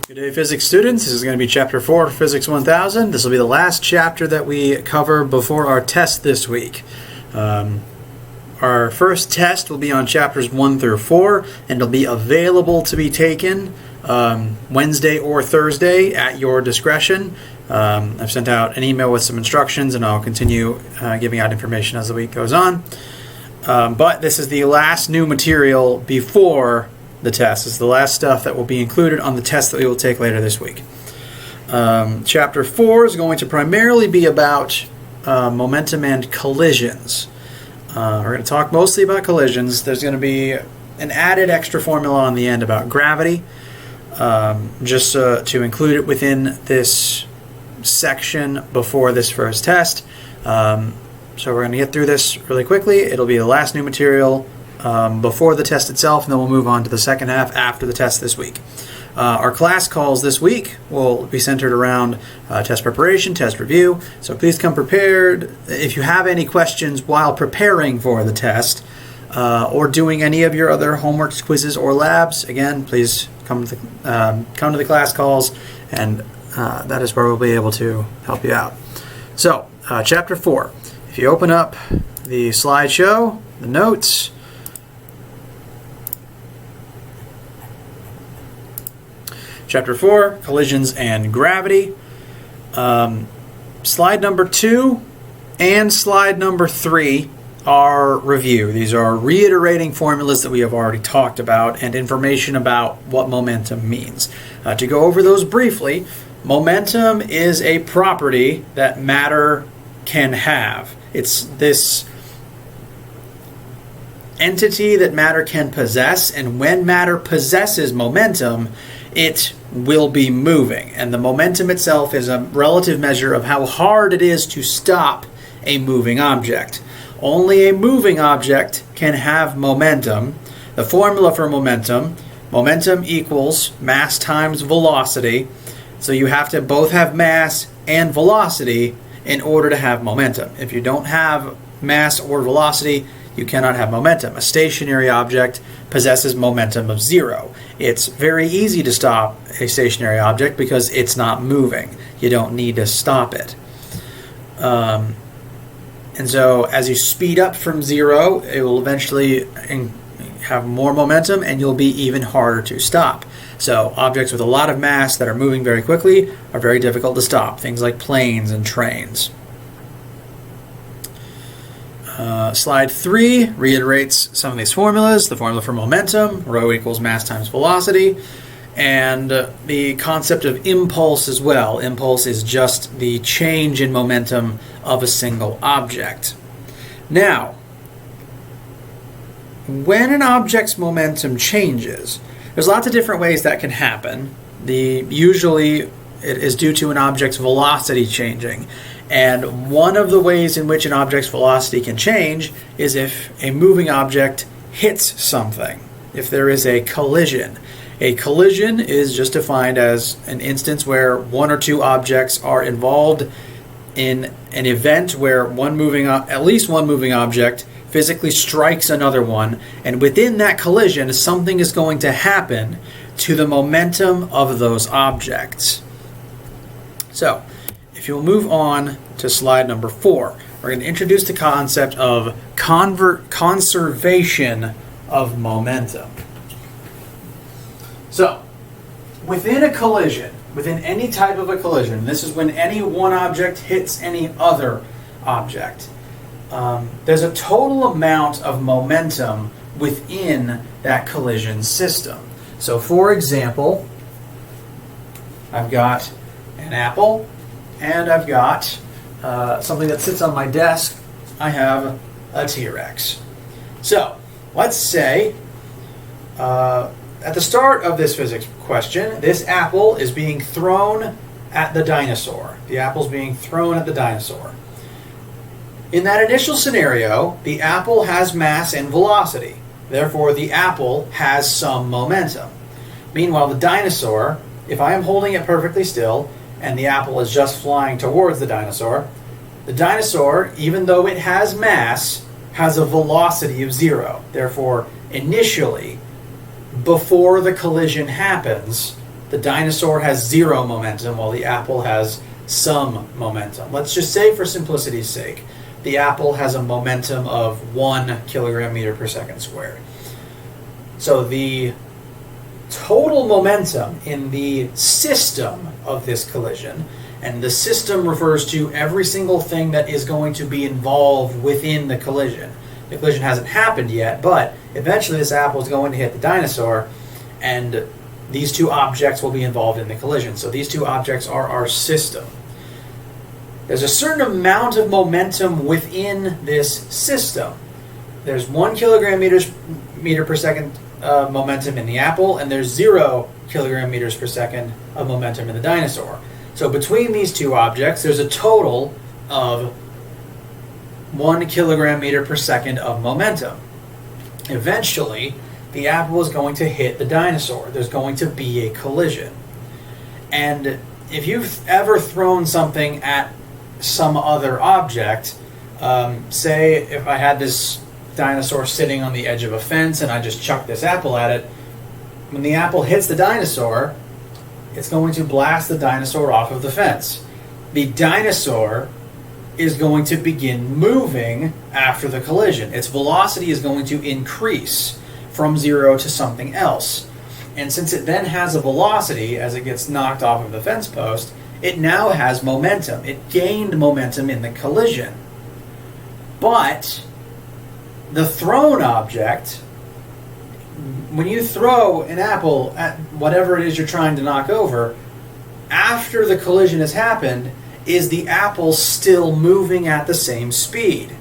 Good day, physics students. This is going to be Chapter 4 of Physics 1000. This will be the last chapter that we cover before our test this week. Our first test will be on Chapters 1 through 4, and it'll be available to be taken Wednesday or Thursday at your discretion. I've sent out an email with some instructions, and I'll continue giving out information as the week goes on. But this is the last new material before the test. This is the last stuff that will be included on the test that we will take later this week. Chapter 4 is going to primarily be about momentum and collisions. We're going to talk mostly about collisions. There's going to be an added extra formula on the end about gravity, just to include it within this section before this first test. So we're going to get through this really quickly. It'll be the last new material before the test itself, and then we'll move on to the second half after the test this week. Our class calls this week will be centered around test preparation, test review, so please come prepared. If you have any questions while preparing for the test or doing any of your other homeworks, quizzes, or labs, again, please come to the class calls, and that is where we'll be able to help you out. So, Chapter 4. If you open up the slideshow, the notes, Chapter 4, Collisions and Gravity. Slide number 2 and slide number 3 are review. These are reiterating formulas that we have already talked about and information about what momentum means. To go over those briefly, momentum is a property that matter can have. It's this entity that matter can possess, and when matter possesses momentum, it will be moving. And the momentum itself is a relative measure of how hard it is to stop a moving object. Only a moving object can have momentum. The formula for momentum equals mass times velocity. So you have to both have mass and velocity in order to have momentum. If you don't have mass or velocity, you cannot have momentum. A stationary object possesses momentum of 0. It's very easy to stop a stationary object because it's not moving. You don't need to stop it. And so as you speed up from 0, it will eventually have more momentum, and you'll be even harder to stop. So objects with a lot of mass that are moving very quickly are very difficult to stop. Things like planes and trains. Slide 3 reiterates some of these formulas. The formula for momentum, rho equals mass times velocity, and the concept of impulse as well. Impulse is just the change in momentum of a single object. Now, when an object's momentum changes, there's lots of different ways that can happen. Usually it is due to an object's velocity changing. And one of the ways in which an object's velocity can change is if a moving object hits something, if there is a collision. A collision is just defined as an instance where one or two objects are involved in an event where at least one moving object physically strikes another one, and within that collision, something is going to happen to the momentum of those objects. So, if you'll move on to slide number 4, we're going to introduce the concept of conservation of momentum. So, within a collision, within any type of a collision, this is when any one object hits any other object, there's a total amount of momentum within that collision system. So, for example, I've got an apple, and I've got something that sits on my desk. I have a T-Rex. So, let's say at the start of this physics question, this apple is being thrown at the dinosaur. The apple's being thrown at the dinosaur. In that initial scenario, the apple has mass and velocity. Therefore, the apple has some momentum. Meanwhile, the dinosaur, if I am holding it perfectly still, and the apple is just flying towards the dinosaur, even though it has mass, has a velocity of 0. Therefore, initially, before the collision happens, the dinosaur has 0 momentum while the apple has some momentum. Let's just say, for simplicity's sake, the apple has a momentum of 1 kilogram meter per second squared. So the total momentum in the system of this collision, and the system refers to every single thing that is going to be involved within the collision. The collision hasn't happened yet, but eventually this apple is going to hit the dinosaur, and these two objects will be involved in the collision. So these two objects are our system. There's a certain amount of momentum within this system. There's 1 kilogram meter per second momentum in the apple, and there's 0 kilogram meters per second of momentum in the dinosaur. So between these two objects, there's a total of 1 kilogram meter per second of momentum. Eventually, the apple is going to hit the dinosaur. There's going to be a collision. And if you've ever thrown something at some other object, say if I had this dinosaur sitting on the edge of a fence and I just chuck this apple at it, when the apple hits the dinosaur, it's going to blast the dinosaur off of the fence. The dinosaur is going to begin moving after the collision. Its velocity is going to increase from 0 to something else. And since it then has a velocity as it gets knocked off of the fence post, it now has momentum. It gained momentum in the collision. But the thrown object, when you throw an apple at whatever it is you're trying to knock over, after the collision has happened, is the apple still moving at the same speed?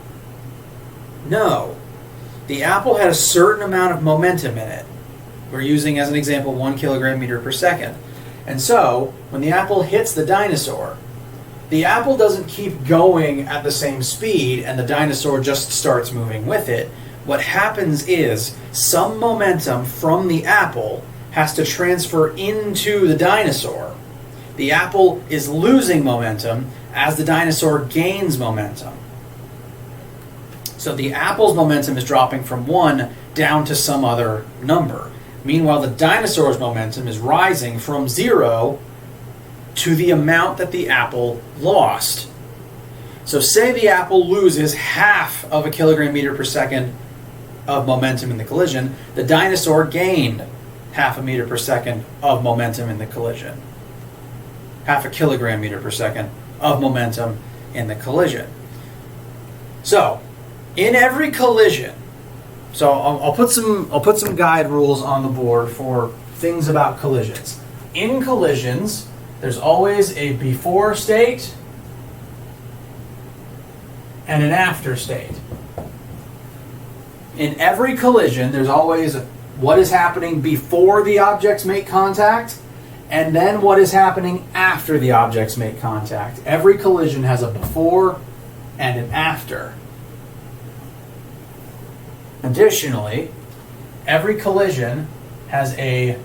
No. The apple had a certain amount of momentum in it. We're using, as an example, 1 kilogram meter per second. And so, when the apple hits the dinosaur, the apple doesn't keep going at the same speed and the dinosaur just starts moving with it. What happens is some momentum from the apple has to transfer into the dinosaur. The apple is losing momentum as the dinosaur gains momentum. So the apple's momentum is dropping from 1 down to some other number. Meanwhile, the dinosaur's momentum is rising from 0 to the amount that the apple lost. So say the apple loses half of a kilogram meter per second of momentum in the collision, the dinosaur gained half a meter per second of momentum in the collision. Half a kilogram meter per second of momentum in the collision. So, in every collision, so I'll put some guide rules on the board for things about collisions. In collisions, there's always a before state and an after state. In every collision, there's always what is happening before the objects make contact, and then what is happening after the objects make contact. Every collision has a before and an after. Additionally, every collision has a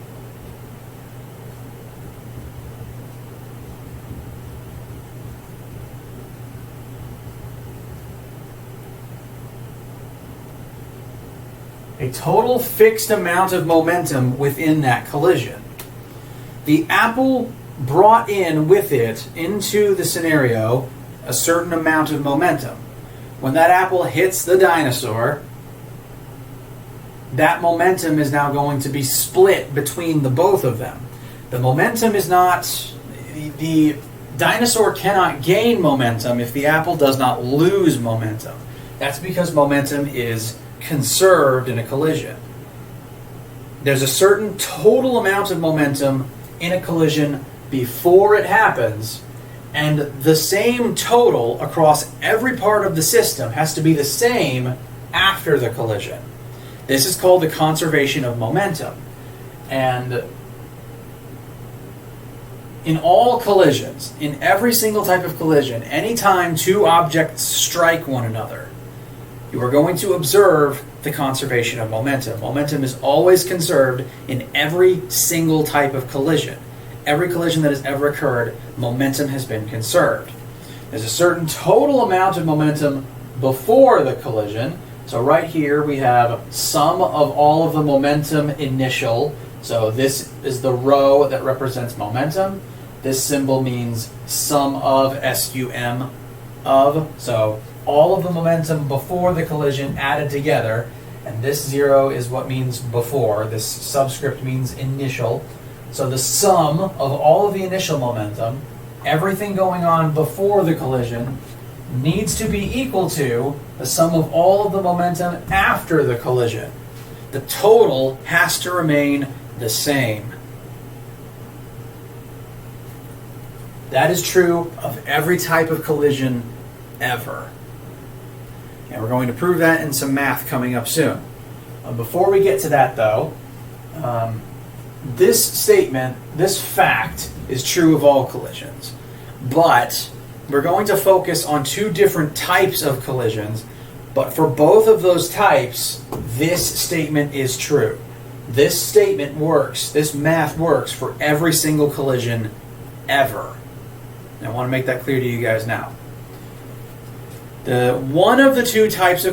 total fixed amount of momentum within that collision. The apple brought in with it into the scenario a certain amount of momentum. When that apple hits the dinosaur, that momentum is now going to be split between the both of them. The momentum is not... The dinosaur cannot gain momentum if the apple does not lose momentum. That's because momentum is conserved in a collision. There's a certain total amount of momentum in a collision before it happens, and the same total across every part of the system has to be the same after the collision. This is called the conservation of momentum. And in all collisions, in every single type of collision, anytime two objects strike one another, you are going to observe the conservation of momentum. Momentum is always conserved in every single type of collision. Every collision that has ever occurred, momentum has been conserved. There's a certain total amount of momentum before the collision. So right here we have sum of all of the momentum initial So this is the row that represents momentum. This symbol means sum of, SUM of. So all of the momentum before the collision added together. And this 0 is what means before. This subscript means initial. So the sum of all of the initial momentum, everything going on before the collision, needs to be equal to the sum of all of the momentum after the collision. The total has to remain the same. That is true of every type of collision ever. And we're going to prove that in some math coming up soon. Before we get to that, though, this statement, this fact, is true of all collisions. But we're going to focus on two different types of collisions. But for both of those types, this statement is true. This statement works, this math works for every single collision ever. And I want to make that clear to you guys now. The two types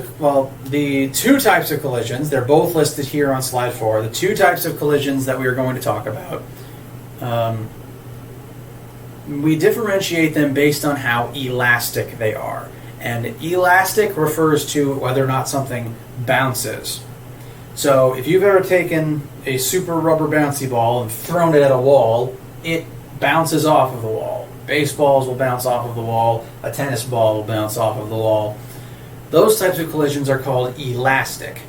of collisions, they're both listed here on slide 4. The two types of collisions that we are going to talk about, we differentiate them based on how elastic they are. And elastic refers to whether or not something bounces. So if you've ever taken a super rubber bouncy ball and thrown it at a wall, it bounces off of the wall. Baseballs will bounce off of the wall. A tennis ball will bounce off of the wall. Those types of collisions are called elastic.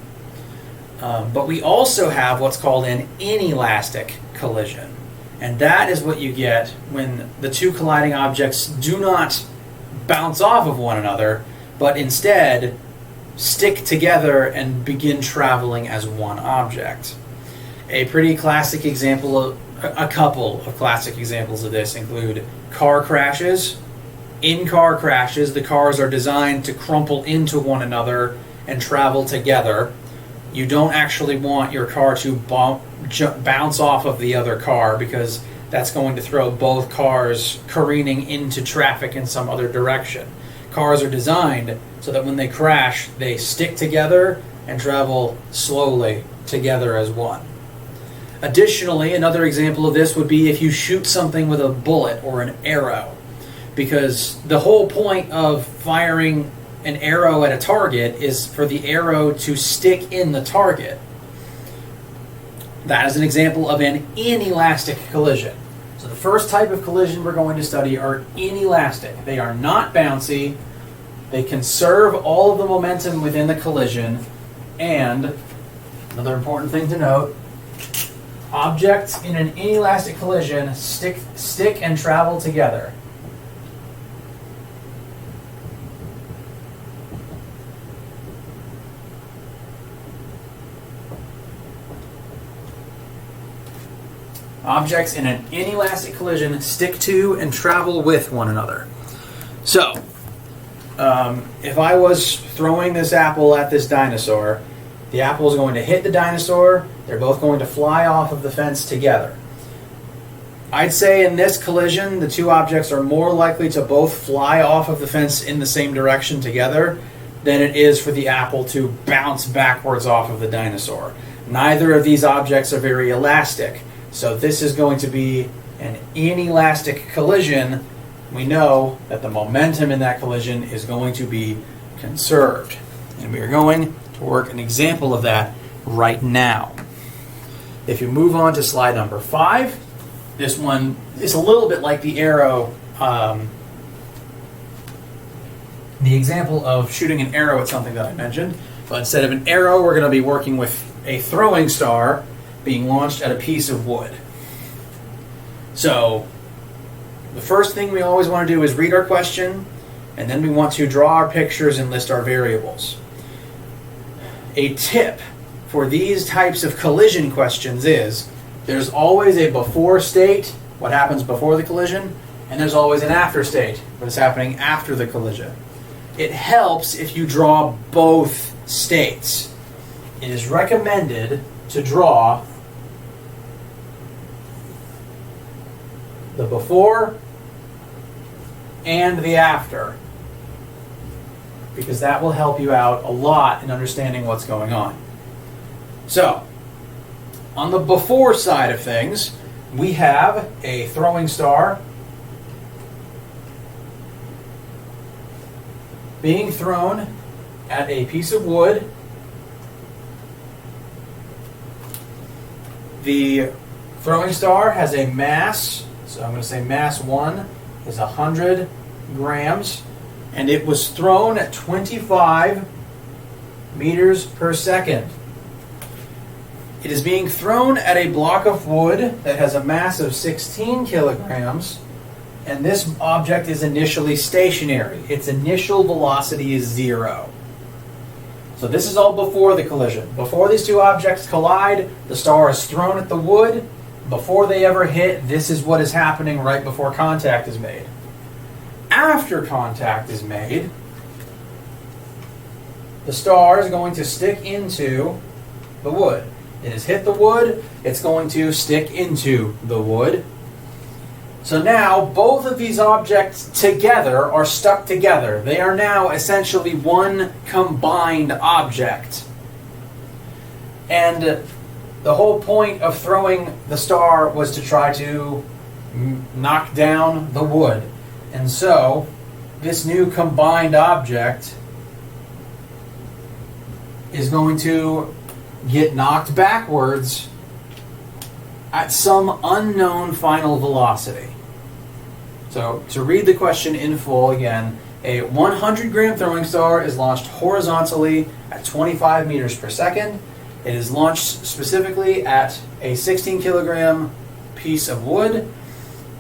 But we also have what's called an inelastic collision. And that is what you get when the two colliding objects do not bounce off of one another, but instead stick together and begin traveling as one object. A pretty classic example a couple of classic examples of this include car crashes. In car crashes, the cars are designed to crumple into one another and travel together. You don't actually want your car to bounce off of the other car because that's going to throw both cars careening into traffic in some other direction. Cars are designed so that when they crash, they stick together and travel slowly together as one. Additionally, another example of this would be if you shoot something with a bullet or an arrow, because the whole point of firing an arrow at a target is for the arrow to stick in the target. That is an example of an inelastic collision. So the first type of collision we're going to study are inelastic. They are not bouncy. They conserve all of the momentum within the collision. And another important thing to note, objects in an inelastic collision stick and travel together. Objects in an inelastic collision stick to and travel with one another. So, if I was throwing this apple at this dinosaur, the apple is going to hit the dinosaur. They're both going to fly off of the fence together. I'd say in this collision, the two objects are more likely to both fly off of the fence in the same direction together than it is for the apple to bounce backwards off of the dinosaur. Neither of these objects are very elastic. So this is going to be an inelastic collision. We know that the momentum in that collision is going to be conserved. And we are going to work an example of that right now. If you move on to slide number 5, this one is a little bit like the arrow, the example of shooting an arrow at something that I mentioned. But instead of an arrow, we're going to be working with a throwing star being launched at a piece of wood. So, the first thing we always want to do is read our question, and then we want to draw our pictures and list our variables. A tip for these types of collision questions is there's always a before state, what happens before the collision, and there's always an after state, what is happening after the collision. It helps if you draw both states. It is recommended to draw the before and the after, because that will help you out a lot in understanding what's going on. So, on the before side of things, we have a throwing star being thrown at a piece of wood. The throwing star has a mass, so I'm going to say mass 1 is 100 grams, and it was thrown at 25 meters per second. It is being thrown at a block of wood that has a mass of 16 kilograms, and this object is initially stationary. Its initial velocity is 0. So this is all before the collision. Before these two objects collide, the star is thrown at the wood. Before they ever hit, this is what is happening right before contact is made. After contact is made, the star is going to stick into the wood. It has hit the wood, it's going to stick into the wood. So now both of these objects together are stuck together. They are now essentially one combined object. And the whole point of throwing the star was to try to knock down the wood. And so this new combined object is going to get knocked backwards at some unknown final velocity. So to read the question in full again, a 100-gram throwing star is launched horizontally at 25 meters per second. It is launched specifically at a 16-kilogram piece of wood.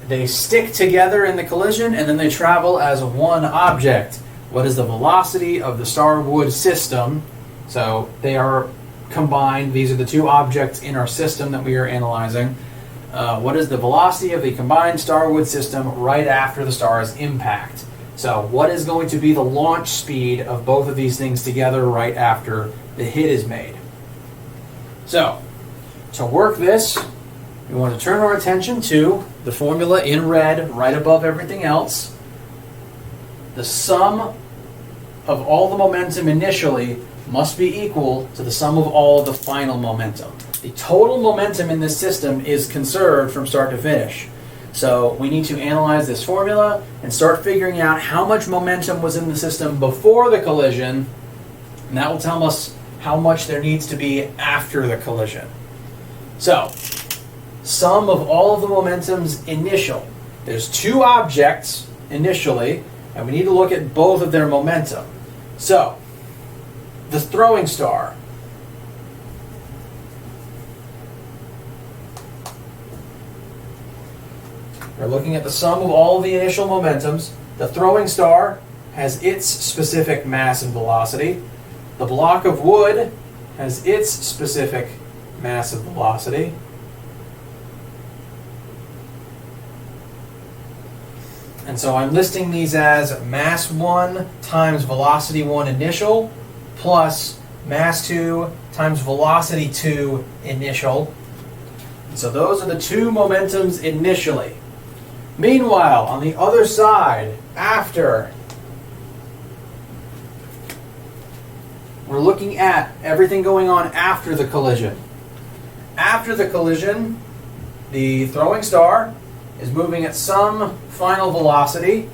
They stick together in the collision, and then they travel as one object. What is the velocity of the star-wood system? So they are combined. These are the two objects in our system that we are analyzing. What is the velocity of the combined star-wood system right after the star's impact? So what is going to be the launch speed of both of these things together right after the hit is made? So to work this, we want to turn our attention to the formula in red right above everything else. The sum of all the momentum initially must be equal to the sum of all the final momentum. The total momentum in this system is conserved from start to finish. So we need to analyze this formula and start figuring out how much momentum was in the system before the collision, and that will tell us how much there needs to be after the collision. So, sum of all of the momentums initial. There's two objects initially, and we need to look at both of their momentum. So, the throwing star. We're looking at the sum of all of the initial momentums. The throwing star has its specific mass and velocity. The block of wood has its specific mass and velocity. And so I'm listing these as mass 1 times velocity 1 initial plus mass 2 times velocity 2 initial. And so those are the two momentums initially. Meanwhile, on the other side, after, we're looking at everything going on after the collision. After the collision, the throwing star is moving at some final velocity.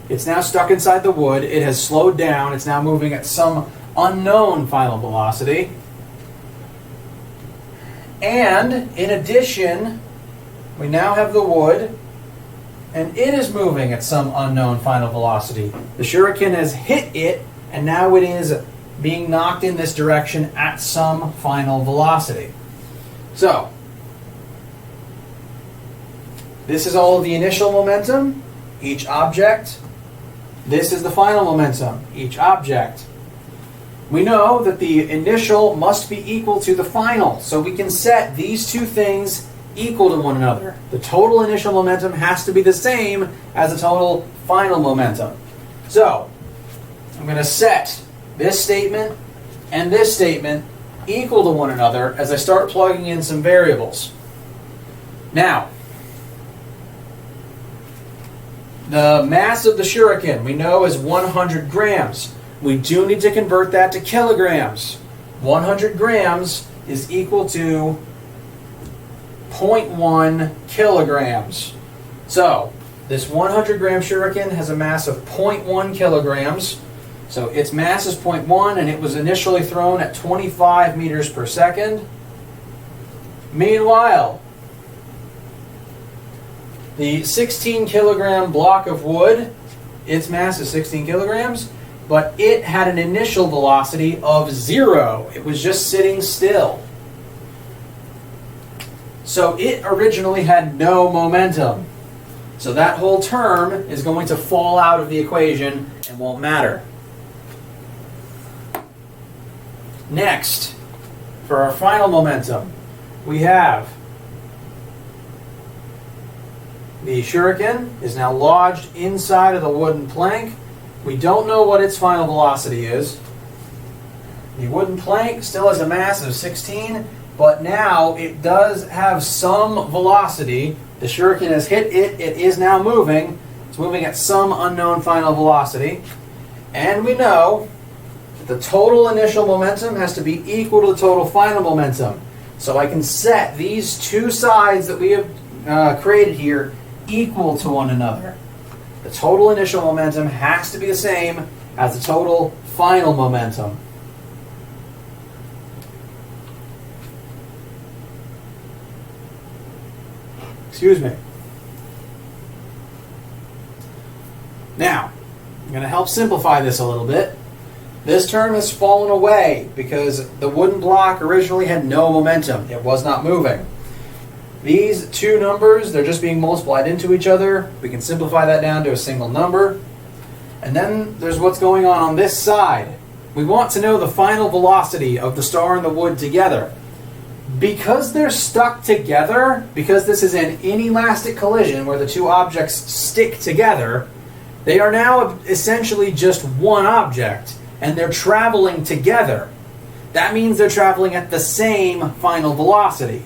It's now stuck inside the wood. It has slowed down. It's now moving at some unknown final velocity. And in addition, we now have the wood, and it is moving at some unknown final velocity. The shuriken has hit it, and now it is being knocked in this direction at some final velocity. So, this is all of the initial momentum, each object. This is the final momentum, each object. We know that the initial must be equal to the final, so we can set these two things equal to one another. The total initial momentum has to be the same as the total final momentum. So, I'm going to set this statement and this statement equal to one another as I start plugging in some variables. Now, the mass of the shuriken we know is 100 grams. We do need to convert that to kilograms. 100 grams is equal to 0.1 kilograms. So this 100-gram shuriken has a mass of 0.1 kilograms. So its mass is 0.1, and it was initially thrown at 25 meters per second. Meanwhile, the 16-kilogram block of wood, its mass is 16 kilograms, but it had an initial velocity of 0. It was just sitting still. So it originally had no momentum. So that whole term is going to fall out of the equation and won't matter. Next, for our final momentum, we have the shuriken is now lodged inside of the wooden plank. We don't know what its final velocity is. The wooden plank still has a mass of 16, but now it does have some velocity. The shuriken has hit it. It is now moving. It's moving at some unknown final velocity. And we know that the total initial momentum has to be equal to the total final momentum. So I can set these two sides that we have created here equal to one another. The total initial momentum has to be the same as the total final momentum. Excuse me. Now, I'm going to help simplify this a little bit. This term has fallen away because the wooden block originally had no momentum. It was not moving. These two numbers, they're just being multiplied into each other. We can simplify that down to a single number. And then there's what's going on this side. We want to know the final velocity of the star and the wood together. Because they're stuck together, because this is an inelastic collision where the two objects stick together, they are now essentially just one object, and they're traveling together. That means they're traveling at the same final velocity,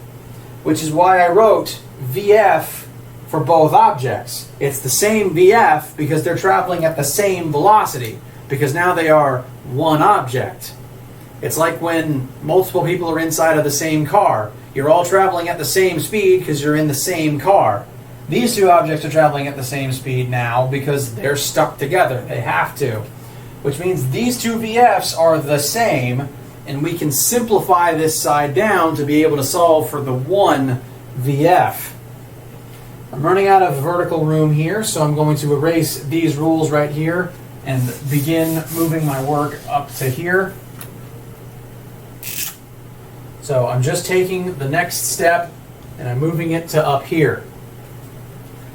which is why I wrote VF for both objects. It's the same VF because they're traveling at the same velocity, because now they are one object. It's like when multiple people are inside of the same car. You're all traveling at the same speed because you're in the same car. These two objects are traveling at the same speed now because they're stuck together. They have to. Which means these two VFs are the same, and we can simplify this side down to be able to solve for the one VF. I'm running out of vertical room here, so I'm going to erase these rules right here and begin moving my work up to here. So I'm just taking the next step and I'm moving it to up here.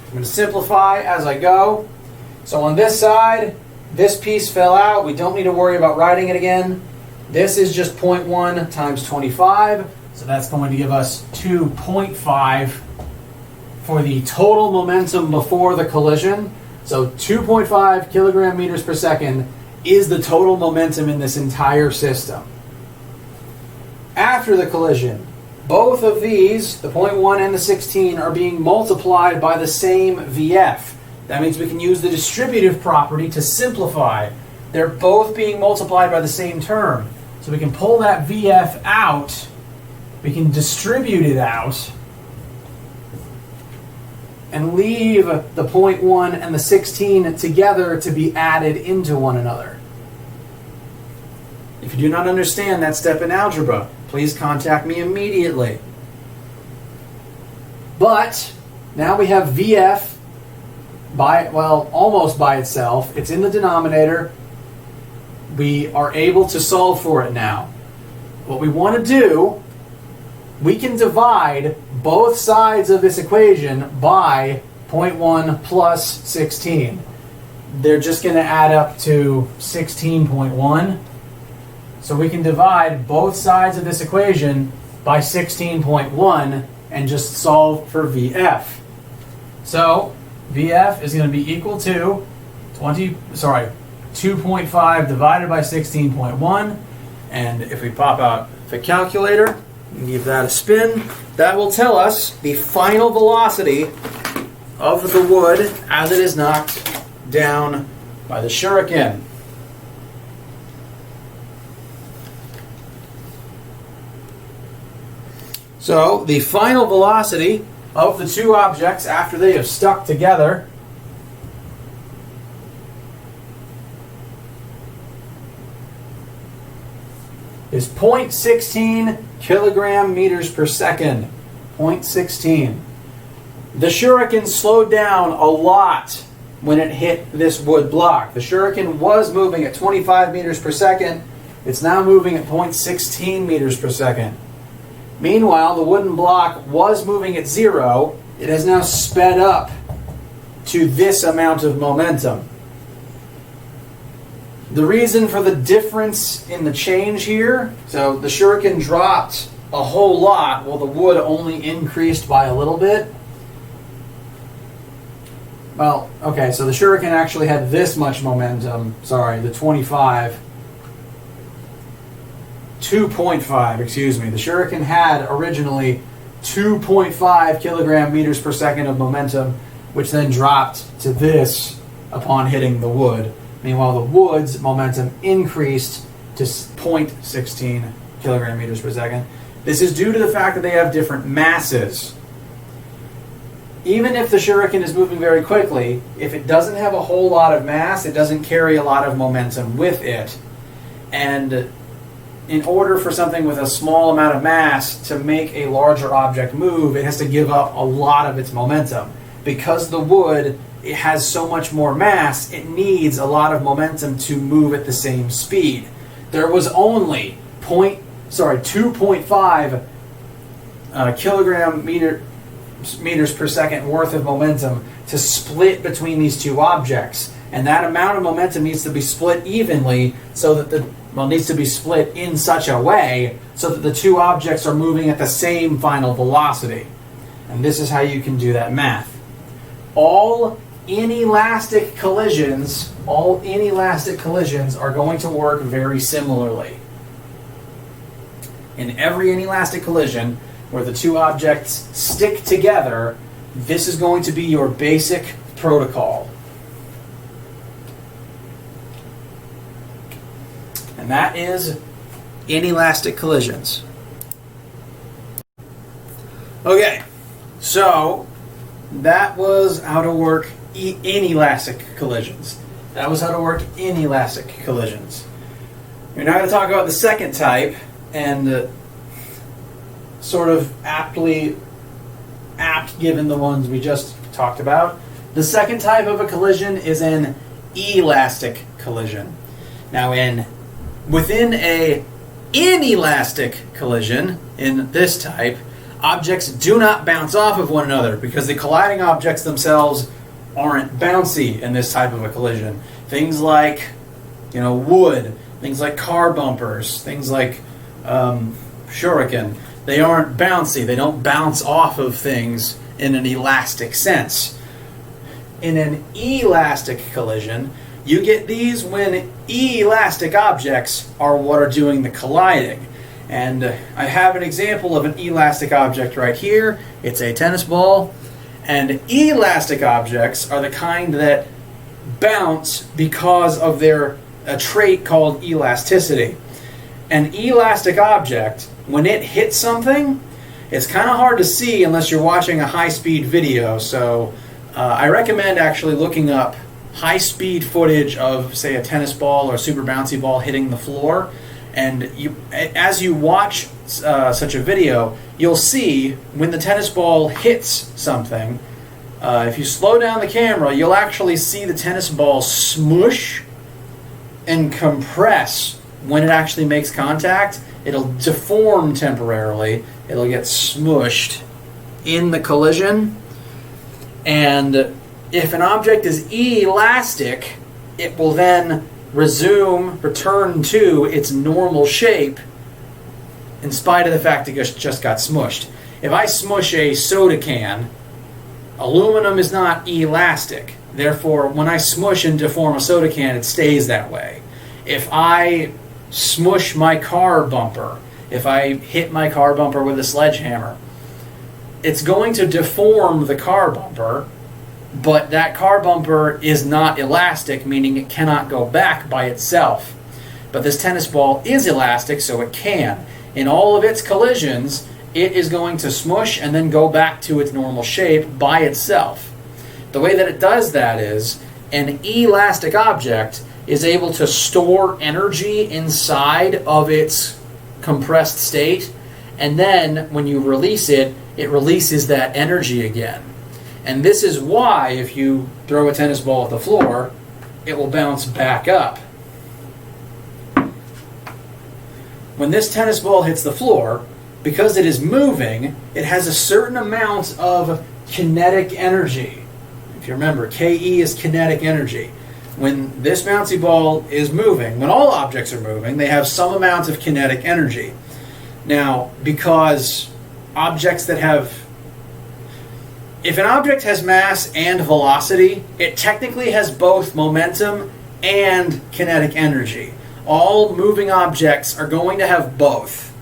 I'm going to simplify as I go. So on this side, this piece fell out. We don't need to worry about writing it again. This is just 0.1 times 25. So that's going to give us 2.5 for the total momentum before the collision. So 2.5 kilogram meters per second is the total momentum in this entire system. After the collision, both of these, the 0.1 and the 16, are being multiplied by the same VF. That means we can use the distributive property to simplify. They're both being multiplied by the same term. So we can pull that VF out, we can distribute it out, and leave the 0.1 and the 16 together to be added into one another. If you do not understand that step in algebra, please contact me immediately. But now we have VF almost by itself. It's in the denominator. We are able to solve for it now. What we want to do, we can divide both sides of this equation by 0.1 plus 16. They're just going to add up to 16.1. So we can divide both sides of this equation by 16.1 and just solve for VF. So VF is going to be equal to 2.5 divided by 16.1. And if we pop out the calculator and give that a spin, that will tell us the final velocity of the wood as it is knocked down by the shuriken. So the final velocity of the two objects after they have stuck together is 0.16 kilogram meters per second. 0.16. The shuriken slowed down a lot when it hit this wood block. The shuriken was moving at 25 meters per second. It's now moving at 0.16 meters per second. Meanwhile, the wooden block was moving at 0. It has now sped up to this amount of momentum. The reason for the difference in the change here, so the shuriken dropped a whole lot while the wood only increased by a little bit. Well, okay, so the shuriken actually had this much momentum. Sorry, the 2.5, excuse me. The shuriken had originally 2.5 kilogram meters per second of momentum, which then dropped to this upon hitting the wood. Meanwhile, the wood's momentum increased to 0.16 kilogram meters per second. This is due to the fact that they have different masses. Even if the shuriken is moving very quickly, if it doesn't have a whole lot of mass, it doesn't carry a lot of momentum with it. And in order for something with a small amount of mass to make a larger object move, it has to give up a lot of its momentum. Because the wood, it has so much more mass, it needs a lot of momentum to move at the same speed. There was only 2.5 kilogram meters per second worth of momentum to split between these two objects. And that amount of momentum needs to be split evenly so that needs to be split in such a way so that the two objects are moving at the same final velocity. And this is how you can do that math. All inelastic collisions are going to work very similarly. In every inelastic collision where the two objects stick together, this is going to be your basic protocol. And that is inelastic collisions. Okay, so that was how to work inelastic collisions. That was how to work inelastic collisions. We're now going to talk about the second type, and sort of apt given the ones we just talked about. The second type of a collision is an elastic collision. Now, within a inelastic collision, in this type, objects do not bounce off of one another because the colliding objects themselves aren't bouncy in this type of a collision. Things like, wood, things like car bumpers, things like shuriken, they aren't bouncy. They don't bounce off of things in an elastic sense. In an elastic collision, you get these when elastic objects are what are doing the colliding. And I have an example of an elastic object right here. It's a tennis ball. And elastic objects are the kind that bounce because of a trait called elasticity. An elastic object, when it hits something, it's kind of hard to see unless you're watching a high-speed video. So I recommend actually looking up high-speed footage of, say, a tennis ball or a super bouncy ball hitting the floor. And as you watch such a video, you'll see when the tennis ball hits something, if you slow down the camera, you'll actually see the tennis ball smush and compress when it actually makes contact. It'll deform temporarily. It'll get smushed in the collision. And if an object is elastic, it will then return to its normal shape in spite of the fact it just got smushed. If I smush a soda can, aluminum is not elastic. Therefore, when I smush and deform a soda can, it stays that way. If I smush my car bumper, if I hit my car bumper with a sledgehammer, it's going to deform the car bumper, but that car bumper is not elastic, meaning it cannot go back by itself. But this tennis ball is elastic, so it can. In all of its collisions, it is going to smush and then go back to its normal shape by itself. The way that it does that is an elastic object is able to store energy inside of its compressed state, and then when you release it, it releases that energy again. And this is why if you throw a tennis ball at the floor, it will bounce back up. When this tennis ball hits the floor, because it is moving, it has a certain amount of kinetic energy. If you remember, Ke is kinetic energy. When this bouncy ball is moving, when all objects are moving, they have some amount of kinetic energy. Now, because objects that have... If an object has mass and velocity, it technically has both momentum and kinetic energy. All moving objects are going to have both.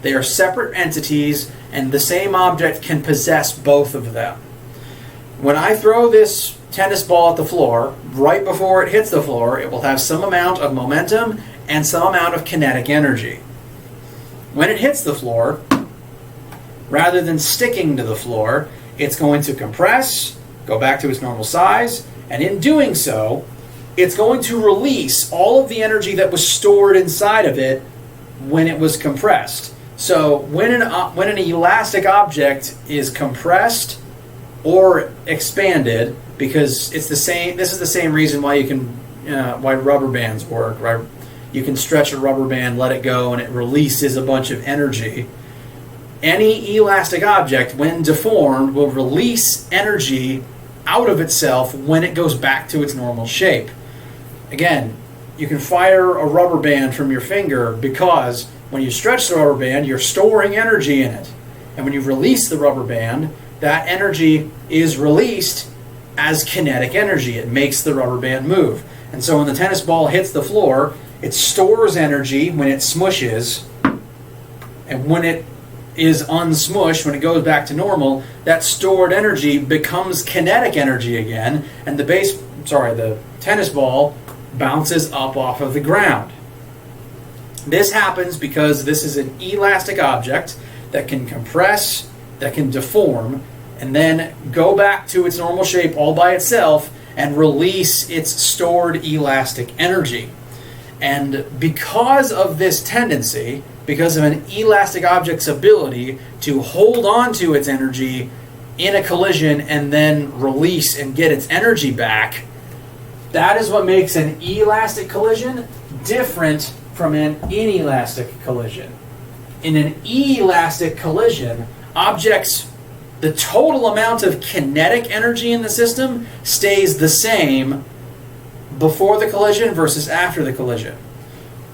They are separate entities, and the same object can possess both of them. When I throw this tennis ball at the floor, right before it hits the floor, it will have some amount of momentum and some amount of kinetic energy. When it hits the floor, rather than sticking to the floor, it's going to compress, go back to its normal size, and in doing so, it's going to release all of the energy that was stored inside of it when it was compressed. So when an elastic object is compressed or expanded, because it's the same. This is the same reason why you can why rubber bands work. Right? You can stretch a rubber band, let it go, and it releases a bunch of energy. Any elastic object, when deformed, will release energy out of itself when it goes back to its normal shape. Again, you can fire a rubber band from your finger because when you stretch the rubber band, you're storing energy in it. And when you release the rubber band, that energy is released as kinetic energy. It makes the rubber band move. And so when the tennis ball hits the floor, it stores energy when it smushes. And when it is unsmushed, when it goes back to normal, that stored energy becomes kinetic energy again, and the tennis ball bounces up off of the ground. This happens because this is an elastic object that can compress, that can deform, and then go back to its normal shape all by itself and release its stored elastic energy. And because of this tendency, because of an elastic object's ability to hold on to its energy in a collision and then release and get its energy back, that is what makes an elastic collision different from an inelastic collision. In an elastic collision, the total amount of kinetic energy in the system stays the same before the collision versus after the collision.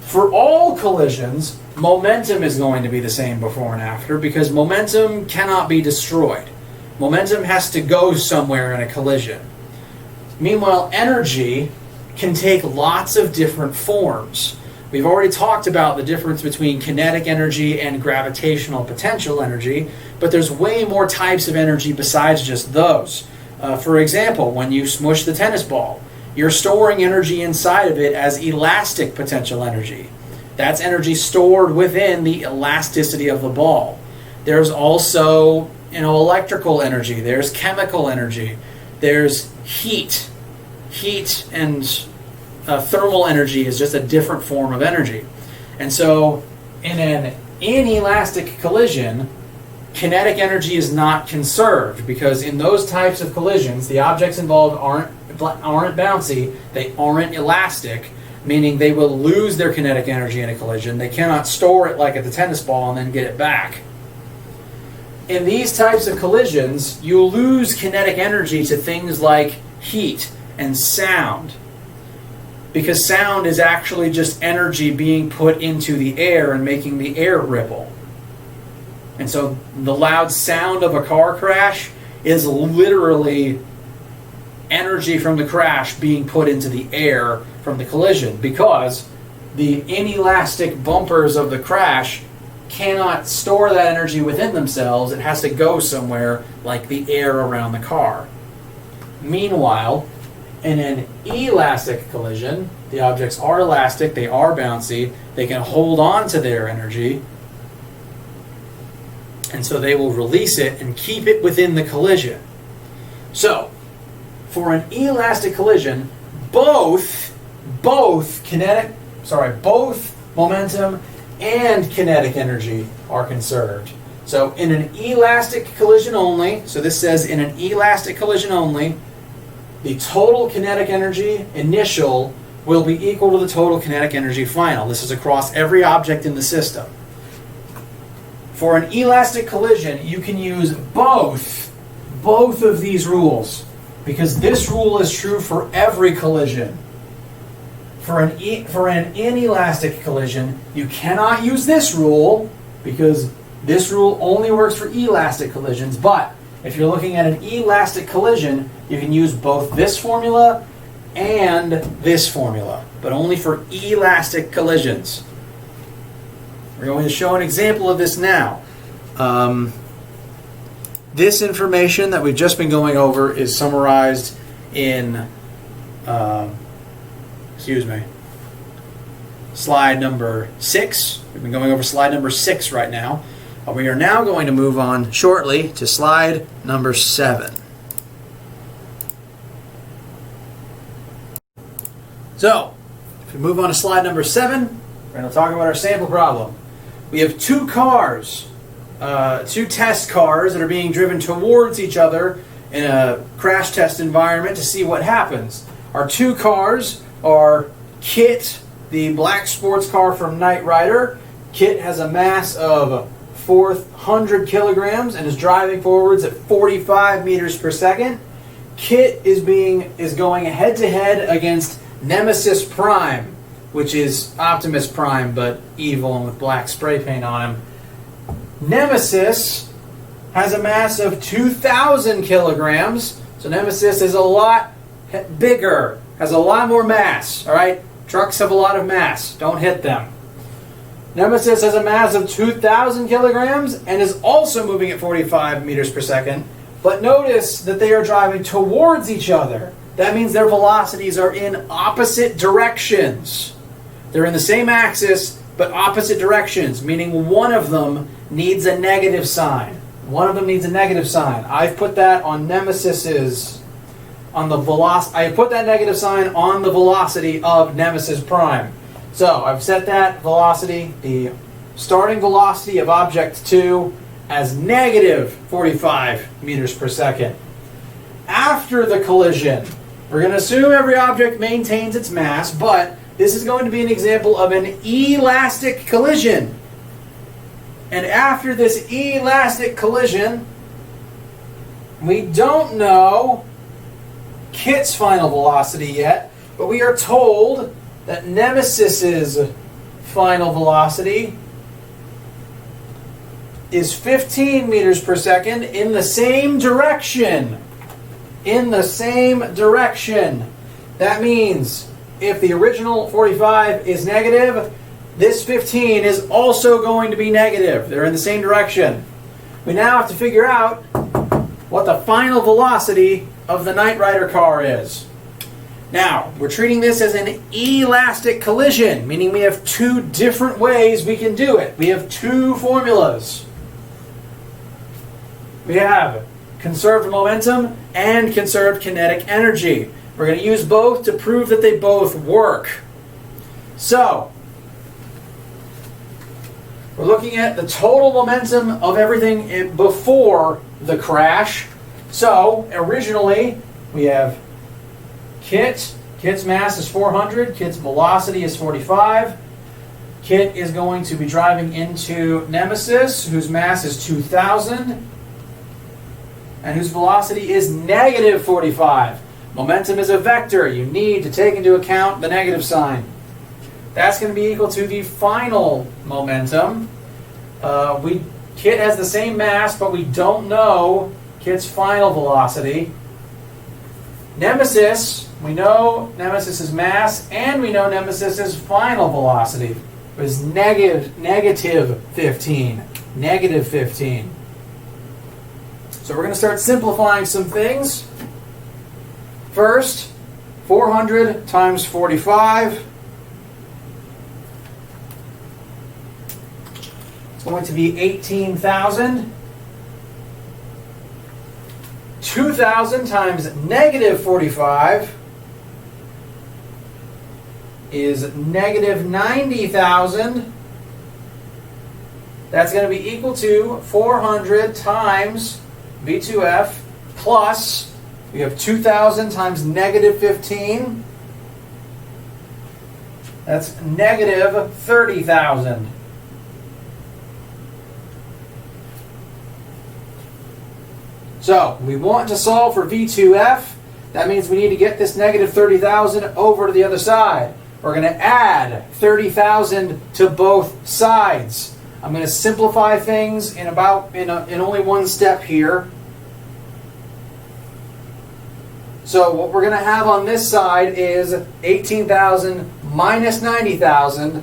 For all collisions, momentum is going to be the same before and after because momentum cannot be destroyed. Momentum has to go somewhere in a collision. Meanwhile, energy can take lots of different forms. We've already talked about the difference between kinetic energy and gravitational potential energy, but there's way more types of energy besides just those. For example, when you smush the tennis ball, you're storing energy inside of it as elastic potential energy. That's energy stored within the elasticity of the ball. There's also, electrical energy. There's chemical energy. There's heat. Heat and thermal energy is just a different form of energy. And so in an inelastic collision, kinetic energy is not conserved because in those types of collisions, the objects involved aren't bouncy, they aren't elastic, meaning they will lose their kinetic energy in a collision. They cannot store it like at the tennis ball and then get it back. In these types of collisions, you lose kinetic energy to things like heat and sound, because sound is actually just energy being put into the air and making the air ripple. And so the loud sound of a car crash is literally energy from the crash being put into the air from the collision, because the inelastic bumpers of the crash cannot store that energy within themselves. It has to go somewhere, like the air around the car. Meanwhile, in an elastic collision, the objects are elastic, they are bouncy, they can hold on to their energy, And so they will release it and keep it within the collision. So, for an elastic collision, both momentum and kinetic energy are conserved. So in an elastic collision only, so this says in an elastic collision only, the total kinetic energy initial will be equal to the total kinetic energy final. This is across every object in the system. For an elastic collision, you can use both of these rules, because this rule is true for every collision. For an inelastic collision, you cannot use this rule, because this rule only works for elastic collisions. But if you're looking at an elastic collision, you can use both this formula and this formula, but only for elastic collisions. We're going to show an example of this now. This information that we've just been going over is summarized in, slide number 6. We've been going over slide number 6 right now. We are now going to move on shortly to slide number 7. So, if we move on to slide number 7, we're going to talk about our sample problem. We have two cars, two test cars that are being driven towards each other in a crash test environment to see what happens. Our two cars are Kit, the black sports car from Knight Rider. Kit has a mass of 400 kilograms and is driving forwards at 45 meters per second. Kit is going head-to-head against Nemesis Prime, which is Optimus Prime but evil and with black spray paint on him. Nemesis has a mass of 2,000 kilograms, so Nemesis is a lot bigger, has a lot more mass. All right, trucks have a lot of mass. Don't hit them. Nemesis has a mass of 2,000 kilograms and is also moving at 45 meters per second. But notice that they are driving towards each other. That means their velocities are in opposite directions. They're in the same axis, but opposite directions, meaning one of them needs a negative sign. One of them needs a negative sign. I've put that on Nemesis's, on the velocity. I put that negative sign on the velocity of Nemesis Prime. So I've set that velocity, the starting velocity of object 2, as negative 45 meters per second. After the collision, we're going to assume every object maintains its mass, but this is going to be an example of an elastic collision. And after this elastic collision, we don't know Kit's final velocity yet, but we are told that Nemesis's final velocity is 15 meters per second in the same direction. In the same direction. That means if the original 45 is negative, this 15 is also going to be negative. They're in the same direction. We now have to figure out what the final velocity of the Knight Rider car is. Now, we're treating this as an elastic collision, meaning we have two different ways we can do it. We have two formulas. We have conserved momentum and conserved kinetic energy. We're going to use both to prove that they both work. So, we're looking at the total momentum of everything before the crash. So, originally, we have Kit's mass is 400, Kit's velocity is 45. Kit is going to be driving into Nemesis, whose mass is 2,000, and whose velocity is negative 45. Momentum is a vector. You need to take into account the negative sign. That's going to be equal to the final momentum. Kit has the same mass, but we don't know Kit's final velocity. Nemesis, we know Nemesis's mass, and we know Nemesis's final velocity. It was negative 15. Negative 15. So we're going to start simplifying some things. First, 400 times 45. It's going to be 18,000. 2,000 times negative 45 is negative 90,000. That's going to be equal to 400 times V2F plus, we have 2,000 times negative 15. That's negative 30,000. So we want to solve for V2F. That means we need to get this negative 30,000 over to the other side. We're going to add 30,000 to both sides. I'm going to simplify things in only one step here. So what we're going to have on this side is 18,000 minus 90,000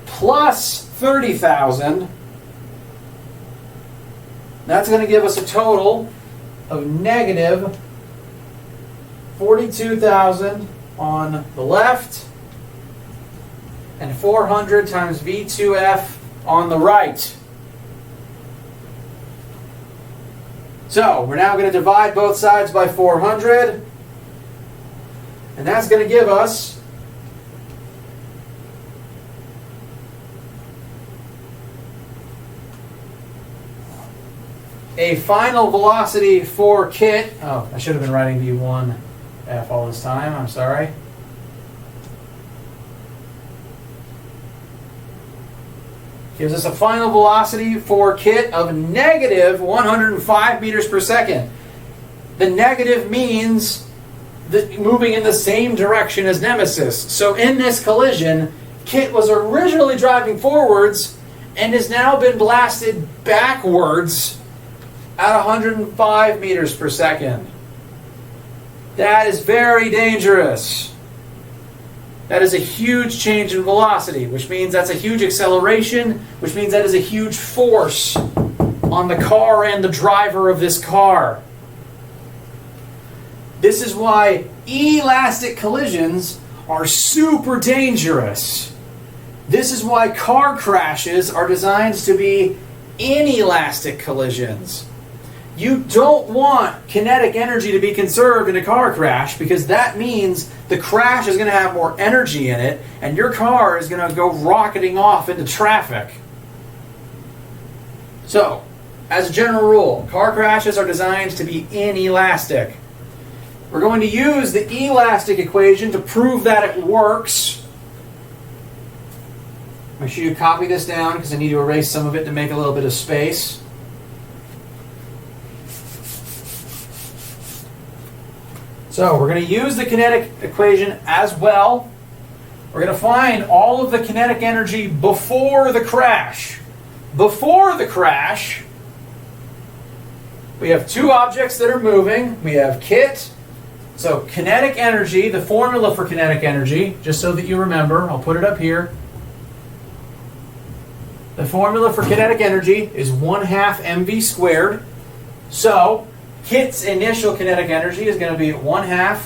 plus 30,000. That's going to give us a total of negative 42,000 on the left and 400 times V2F on the right. So we're now going to divide both sides by 400, and that's going to give us a final velocity for kit. Oh, I should have been writing V1F all this time. I'm sorry. Gives us a final velocity for kit of negative 105 meters per second. The negative means that moving in the same direction as Nemesis. So in this collision, Kit was originally driving forwards and has now been blasted backwards at 105 meters per second. That is very dangerous. That is a huge change in velocity, which means that's a huge acceleration, which means that is a huge force on the car and the driver of this car. This is why elastic collisions are super dangerous. This is why car crashes are designed to be inelastic collisions. You don't want kinetic energy to be conserved in a car crash, because that means the crash is going to have more energy in it and your car is going to go rocketing off into traffic. So, as a general rule, car crashes are designed to be inelastic. We're going to use the elastic equation to prove that it works. Make sure you copy this down because I need to erase some of it to make a little bit of space. So we're going to use the kinetic equation as well. We're going to find all of the kinetic energy before the crash. Before the crash, we have two objects that are moving. We have Kit. So kinetic energy, the formula for kinetic energy, just so that you remember, I'll put it up here. The formula for kinetic energy is 1/2 mv squared. So Kit's initial kinetic energy is going to be 1/2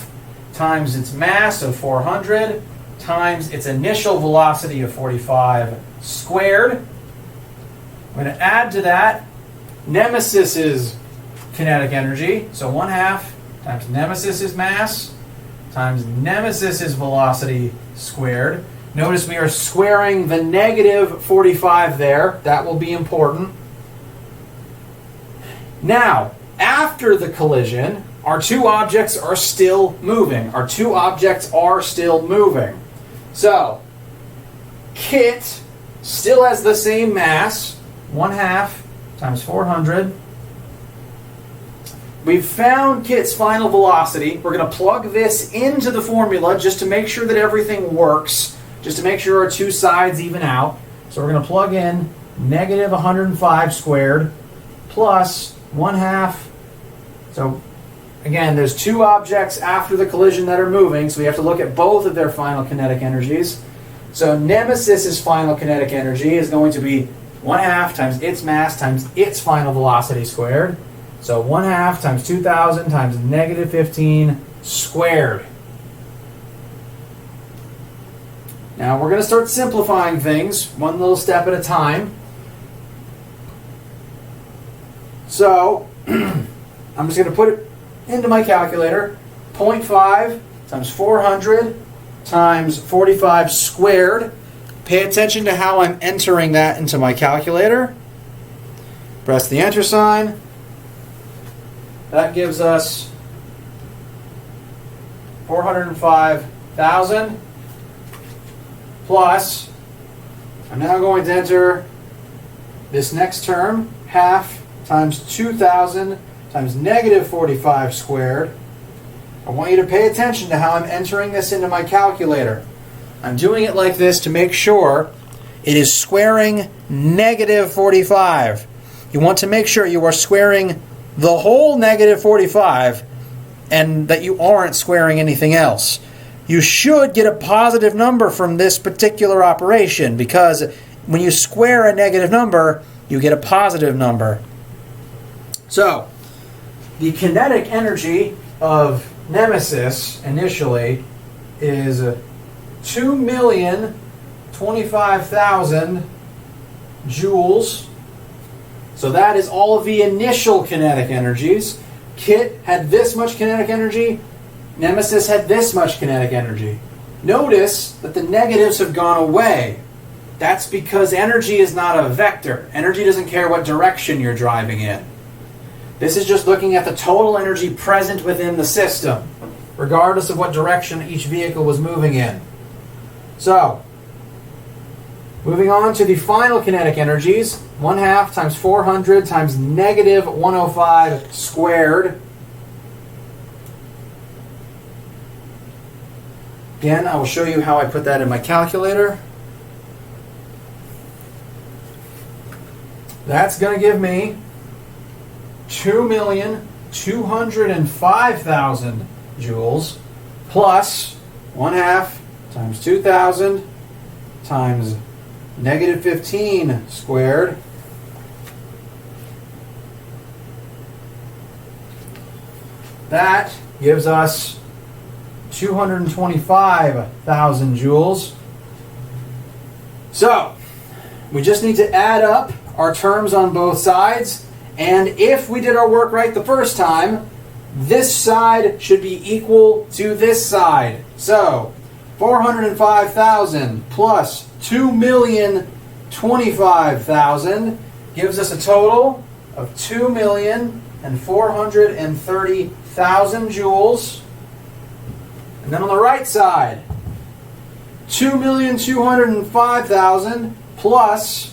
times its mass of 400 times its initial velocity of 45 squared. I'm going to add to that Nemesis's kinetic energy. So 1/2 times Nemesis's mass times Nemesis's velocity squared. Notice we are squaring the negative 45 there. That will be important. Now, after the collision, our two objects are still moving. Our two objects are still moving. So, Kit still has the same mass, 1/2 times 400. We've found Kit's final velocity. We're going to plug this into the formula just to make sure that everything works, just to make sure our two sides even out. So we're going to plug in negative 105 squared plus 1/2. So again, there's two objects after the collision that are moving, so we have to look at both of their final kinetic energies. So Nemesis's final kinetic energy is going to be 1/2 times its mass times its final velocity squared. So 1/2 times 2,000 times negative 15 squared. Now we're going to start simplifying things one little step at a time. So I'm just going to put it into my calculator. 0.5 times 400 times 45 squared. Pay attention to how I'm entering that into my calculator. Press the enter sign. That gives us 405,000 plus, I'm now going to enter this next term, half times 2,000 times negative 45 squared. I want you to pay attention to how I'm entering this into my calculator. I'm doing it like this to make sure it is squaring negative 45. You want to make sure you are squaring the whole negative 45 and that you aren't squaring anything else. You should get a positive number from this particular operation because when you square a negative number, you get a positive number. So, the kinetic energy of Nemesis initially is 2,025,000 joules. So that is all of the initial kinetic energies. Kit had this much kinetic energy. Nemesis had this much kinetic energy. Notice that the negatives have gone away. That's because energy is not a vector. Energy doesn't care what direction you're driving in. This is just looking at the total energy present within the system, regardless of what direction each vehicle was moving in. So, moving on to the final kinetic energies, 1/2 times 400 times negative 105 squared. Again, I will show you how I put that in my calculator. That's going to give me 2,205,000 joules plus 1/2 times 2,000 times negative 15 squared. That gives us 225,000 joules. So, we just need to add up our terms on both sides, and if we did our work right the first time, this side should be equal to this side. So, 405,000 plus 2,025,000 gives us a total of 2,430,000 joules. And then on the right side, 2,205,000 plus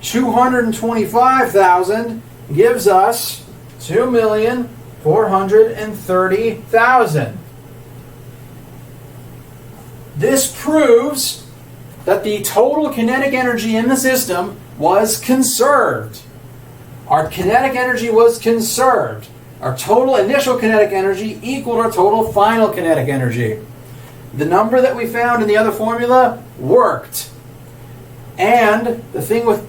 225,000 gives us 2,430,000. This proves that the total kinetic energy in the system was conserved. Our kinetic energy was conserved. Our total initial kinetic energy equaled our total final kinetic energy. The number that we found in the other formula worked. And the thing with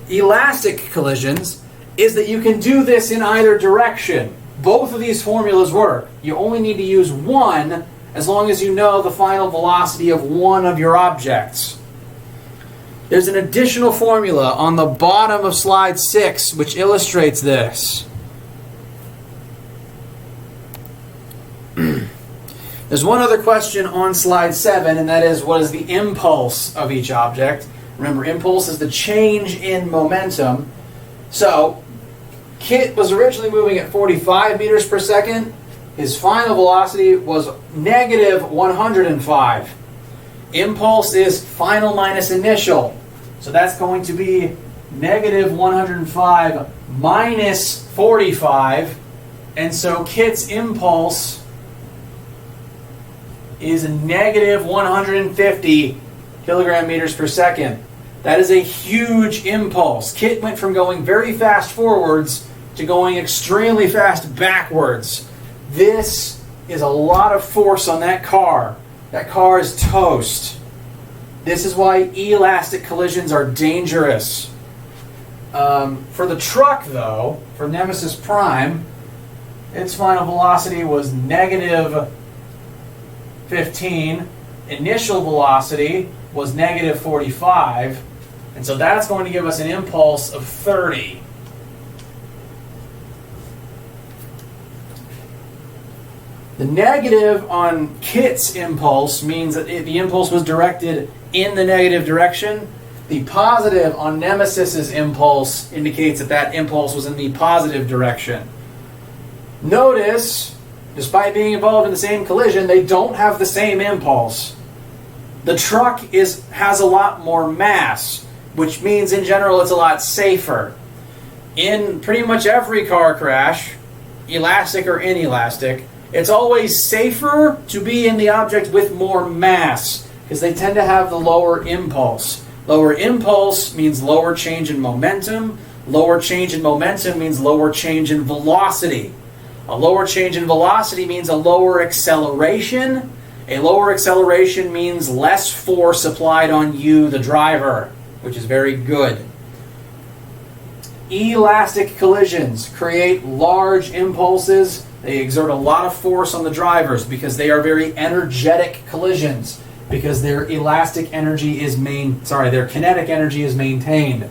elastic collisions is that you can do this in either direction. Both of these formulas work. You only need to use one as long as you know the final velocity of one of your objects. There's an additional formula on the bottom of slide 6 which illustrates this. There's one other question on slide 7, and that is, what is the impulse of each object? Remember, impulse is the change in momentum. So, Kit was originally moving at 45 meters per second. His final velocity was negative 105. Impulse is final minus initial. So that's going to be negative 105 minus 45. And so Kit's impulse is negative 150 kilogram meters per second. That is a huge impulse. Kit went from going very fast forwards to going extremely fast backwards. This is a lot of force on that car. That car is toast. This is why elastic collisions are dangerous. For the truck, though, for Nemesis Prime, its final velocity was negative 15. Initial velocity was negative 45. And so that's going to give us an impulse of 30. The negative on Kit's impulse means that the impulse was directed in the negative direction. The positive on Nemesis's impulse indicates that that impulse was in the positive direction. Notice, despite being involved in the same collision, they don't have the same impulse. The truck has a lot more mass, which means in general it's a lot safer. In pretty much every car crash, elastic or inelastic, it's always safer to be in the object with more mass because they tend to have the lower impulse. Lower impulse means lower change in momentum. Lower change in momentum means lower change in velocity. A lower change in velocity means a lower acceleration. A lower acceleration means less force applied on you, the driver, which is very good. Elastic collisions create large impulses. They exert a lot of force on the drivers because they are very energetic collisions, because their kinetic energy is maintained.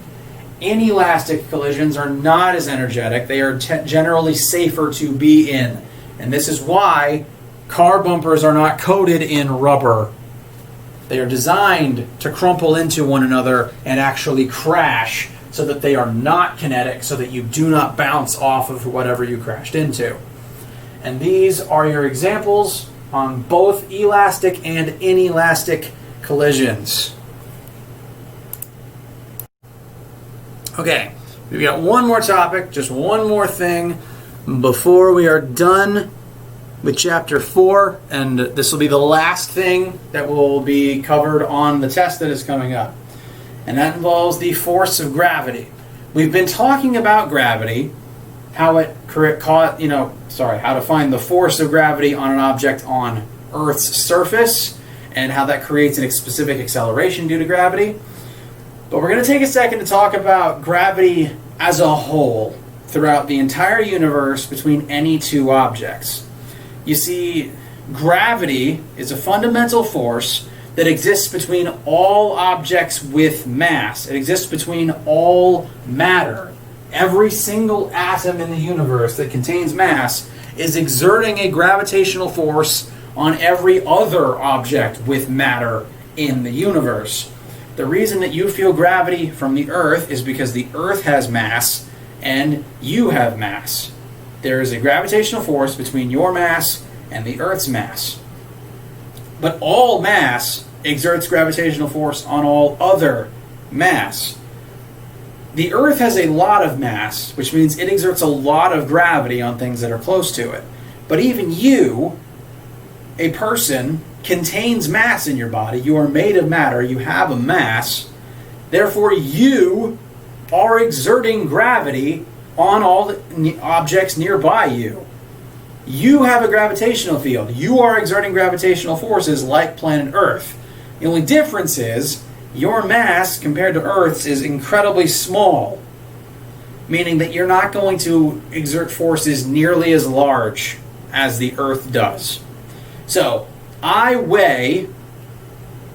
Inelastic collisions are not as energetic. They are generally safer to be in. And this is why car bumpers are not coated in rubber. They are designed to crumple into one another and actually crash so that they are not kinetic, so that you do not bounce off of whatever you crashed into. And these are your examples on both elastic and inelastic collisions. Okay, we've got one more topic, just one more thing before we are done with Chapter 4, and this will be the last thing that will be covered on the test that is coming up. And that involves the force of gravity. We've been talking about gravity, how to find the force of gravity on an object on Earth's surface, and how that creates a specific acceleration due to gravity. But we're going to take a second to talk about gravity as a whole throughout the entire universe between any two objects. You see, gravity is a fundamental force that exists between all objects with mass. It exists between all matter. Every single atom in the universe that contains mass is exerting a gravitational force on every other object with matter in the universe. The reason that you feel gravity from the Earth is because the Earth has mass and you have mass. There is a gravitational force between your mass and the Earth's mass. But all mass exerts gravitational force on all other mass. The Earth has a lot of mass, which means it exerts a lot of gravity on things that are close to it. But even you, a person, contains mass in your body. You are made of matter. You have a mass. Therefore, you are exerting gravity on all the objects nearby you. You have a gravitational field. You are exerting gravitational forces like planet Earth. The only difference is your mass compared to Earth's is incredibly small, meaning that you're not going to exert forces nearly as large as the Earth does. So, my weight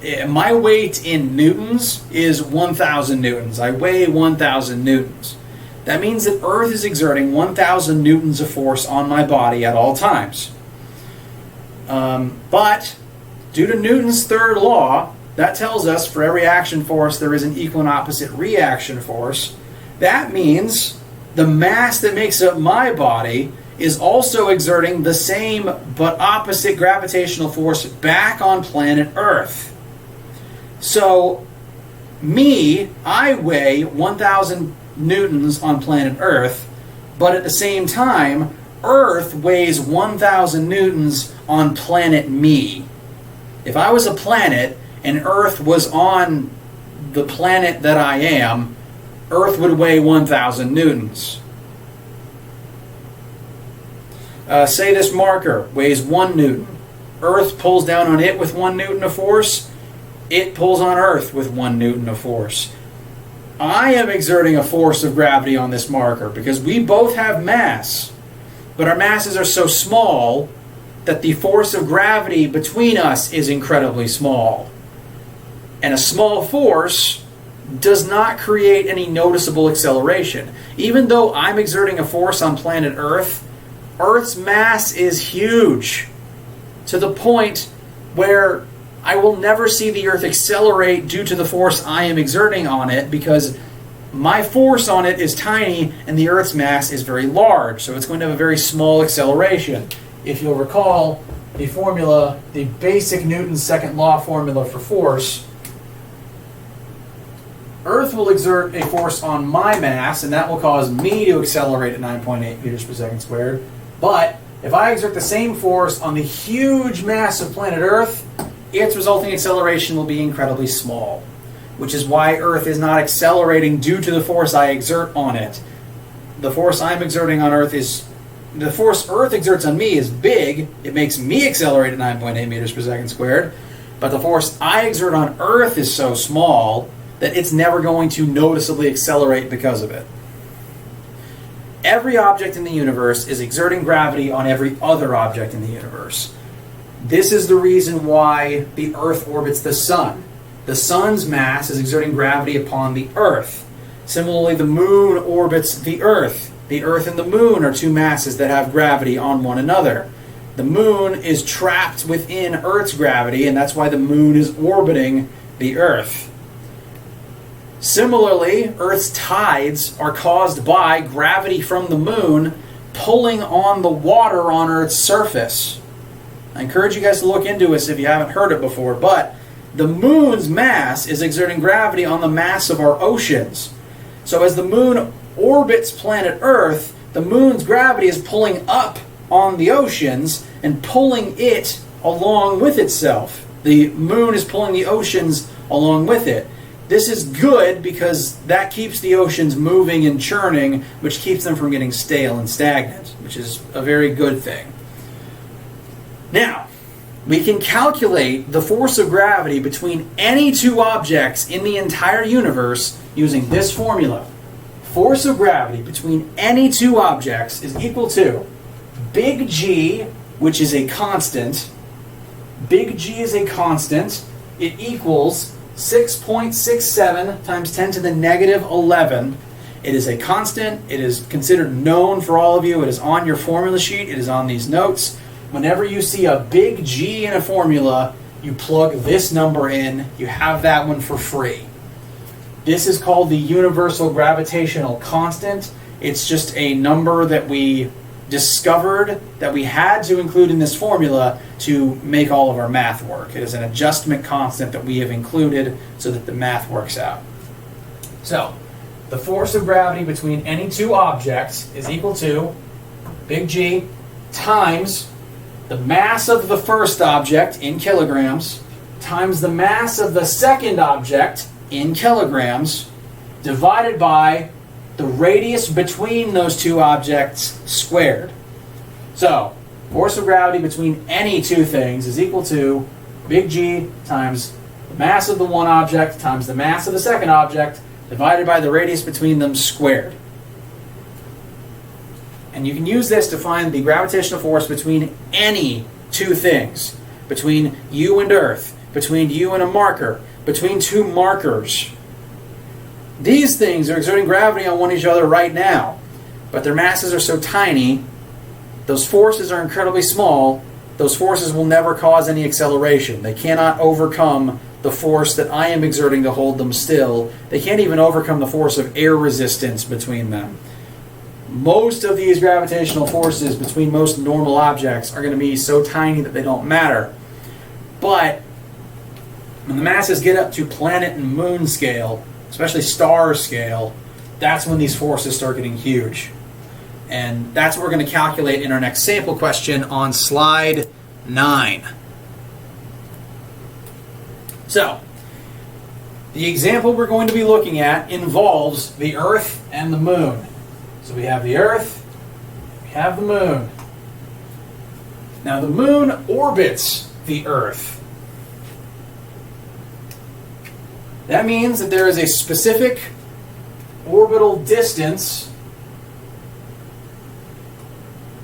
in newtons is 1,000 newtons. I weigh 1,000 newtons. That means that Earth is exerting 1,000 newtons of force on my body at all times. But due to Newton's third law, that tells us for every action force there is an equal and opposite reaction force. That means the mass that makes up my body is also exerting the same but opposite gravitational force back on planet Earth. So, I weigh 1,000 newtons on planet Earth, but at the same time, Earth weighs 1,000 newtons on planet me. If I was a planet and Earth was on the planet that I am, Earth would weigh 1,000 newtons. Say this marker weighs 1 newton. Earth pulls down on it with 1 newton of force. It pulls on Earth with 1 newton of force. I am exerting a force of gravity on this marker because we both have mass, but our masses are so small that the force of gravity between us is incredibly small. And a small force does not create any noticeable acceleration. Even though I'm exerting a force on planet Earth, Earth's mass is huge. to the point where I will never see the Earth accelerate due to the force I am exerting on it, because my force on it is tiny and the Earth's mass is very large, so it's going to have a very small acceleration. If you'll recall the formula, the basic Newton's second law formula for force, Earth will exert a force on my mass, and that will cause me to accelerate at 9.8 meters per second squared. But if I exert the same force on the huge mass of planet Earth, its resulting acceleration will be incredibly small, which is why Earth is not accelerating due to the force I exert on it. The force I'm exerting on Earth is, the force Earth exerts on me is big. It makes me accelerate at 9.8 meters per second squared. But the force I exert on Earth is so small that it's never going to noticeably accelerate because of it. Every object in the universe is exerting gravity on every other object in the universe. This is the reason why the Earth orbits the Sun. The Sun's mass is exerting gravity upon the Earth. Similarly, the Moon orbits the Earth. The Earth and the Moon are two masses that have gravity on one another. The Moon is trapped within Earth's gravity, and that's why the Moon is orbiting the Earth. Similarly, Earth's tides are caused by gravity from the Moon pulling on the water on Earth's surface. I encourage you guys to look into this if you haven't heard it before, but the Moon's mass is exerting gravity on the mass of our oceans. So as the Moon orbits planet Earth, the Moon's gravity is pulling up on the oceans and pulling it along with itself. The Moon is pulling the oceans along with it. This is good because that keeps the oceans moving and churning, which keeps them from getting stale and stagnant, which is a very good thing. Now, we can calculate the force of gravity between any two objects in the entire universe using this formula. Force of gravity between any two objects is equal to big G, which is a constant. Big G is a constant. It equals 6.67 times 10 to the negative 11. It is a constant. It is considered known for all of you. It is on your formula sheet. It is on these notes. Whenever you see a big G in a formula, you plug this number in. You have that one for free. This is called the universal gravitational constant. It's just a number that we discovered that we had to include in this formula to make all of our math work. It is an adjustment constant that we have included so that the math works out. So, the force of gravity between any two objects is equal to big G times the mass of the first object in kilograms times the mass of the second object in kilograms divided by the radius between those two objects squared. So, force of gravity between any two things is equal to big G times the mass of the one object times the mass of the second object divided by the radius between them squared. And you can use this to find the gravitational force between any two things. Between you and Earth, between you and a marker, between two markers. These things are exerting gravity on one each other right now, but their masses are so tiny, those forces are incredibly small, those forces will never cause any acceleration. They cannot overcome the force that I am exerting to hold them still. They can't even overcome the force of air resistance between them. Most of these gravitational forces between most normal objects are going to be so tiny that they don't matter. But when the masses get up to planet and moon scale, especially star scale, that's when these forces start getting huge. And that's what we're going to calculate in our next sample question on slide 9. So, the example we're going to be looking at involves the Earth and the Moon. So we have the Earth, we have the Moon. Now the Moon orbits the Earth. That means that there is a specific orbital distance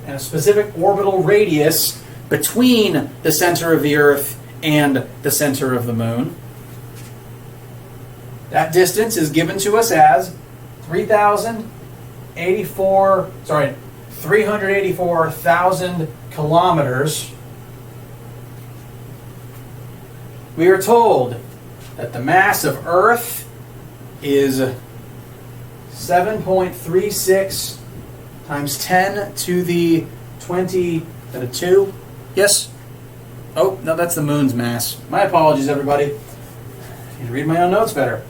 and a specific orbital radius between the center of the Earth and the center of the Moon. That distance is given to us as 384,000 kilometers. we are told that the mass of Earth is 7.36 times 10 to the 22. Yes? Oh, no, that's the moon's mass. My apologies, everybody. I need to read my own notes better.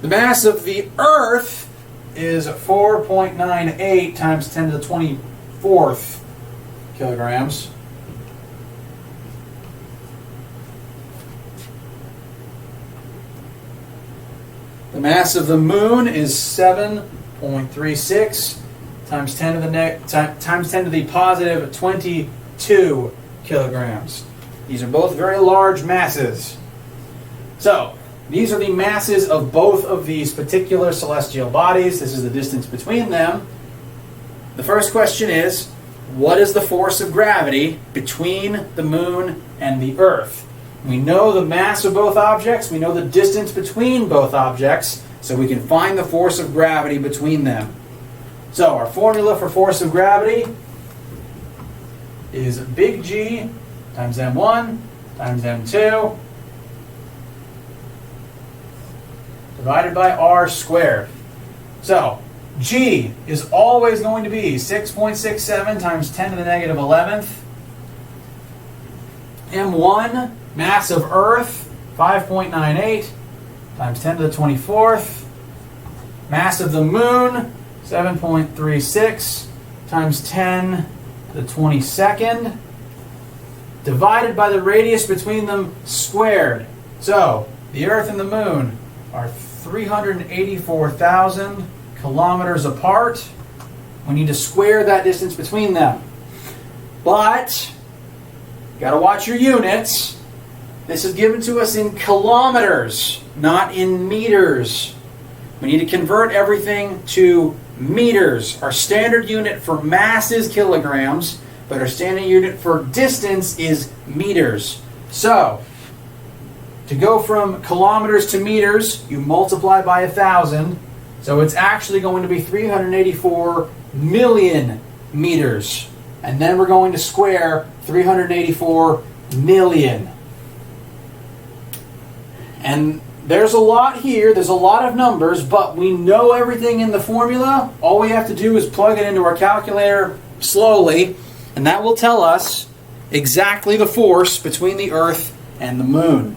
The mass of the Earth is 4.98 times 10 to the 24th kilograms. The mass of the moon is 7.36 times 10 to the times 10 to the positive 22 kilograms. These are both very large masses. So, these are the masses of both of these particular celestial bodies. This is the distance between them. The first question is, what is the force of gravity between the moon and the Earth? We know the mass of both objects. We know the distance between both objects, so we can find the force of gravity between them. So our formula for force of gravity is big G times m1 times m2 divided by r squared. So G is always going to be 6.67 times 10 to the negative 11th. M1, mass of Earth, 5.98 times 10 to the 24th. Mass of the Moon, 7.36 times 10 to the 22nd. Divided by the radius between them squared. So, the Earth and the Moon are 384,000 kilometers apart. We need to square that distance between them. But, you gotta watch your units. This is given to us in kilometers, not in meters. We need to convert everything to meters. Our standard unit for mass is kilograms, but our standard unit for distance is meters. So, to go from kilometers to meters, you multiply by 1,000. So it's actually going to be 384 million meters. And then we're going to square 384 million. And there's a lot here, there's a lot of numbers, but we know everything in the formula. All we have to do is plug it into our calculator slowly, and that will tell us exactly the force between the Earth and the Moon.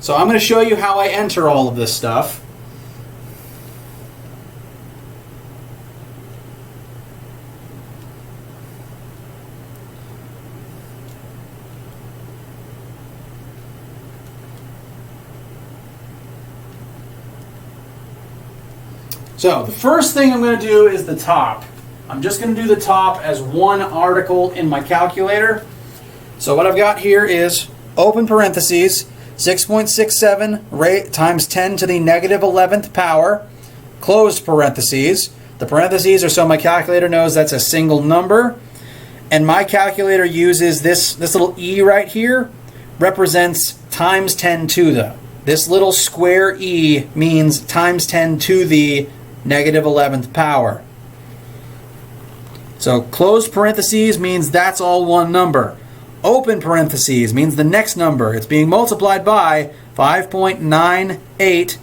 So I'm going to show you how I enter all of this stuff. So the first thing I'm going to do is the top. I'm just going to do the top as one article in my calculator. So what I've got here is open parentheses, 6.67 times 10 to the negative 11th power, closed parentheses. The parentheses are so my calculator knows that's a single number. And my calculator uses this little e right here, represents times 10 to the. This little square e means times 10 to the negative 11th power. So closed parentheses means that's all one number. Open parentheses means the next number. It's being multiplied by 5.98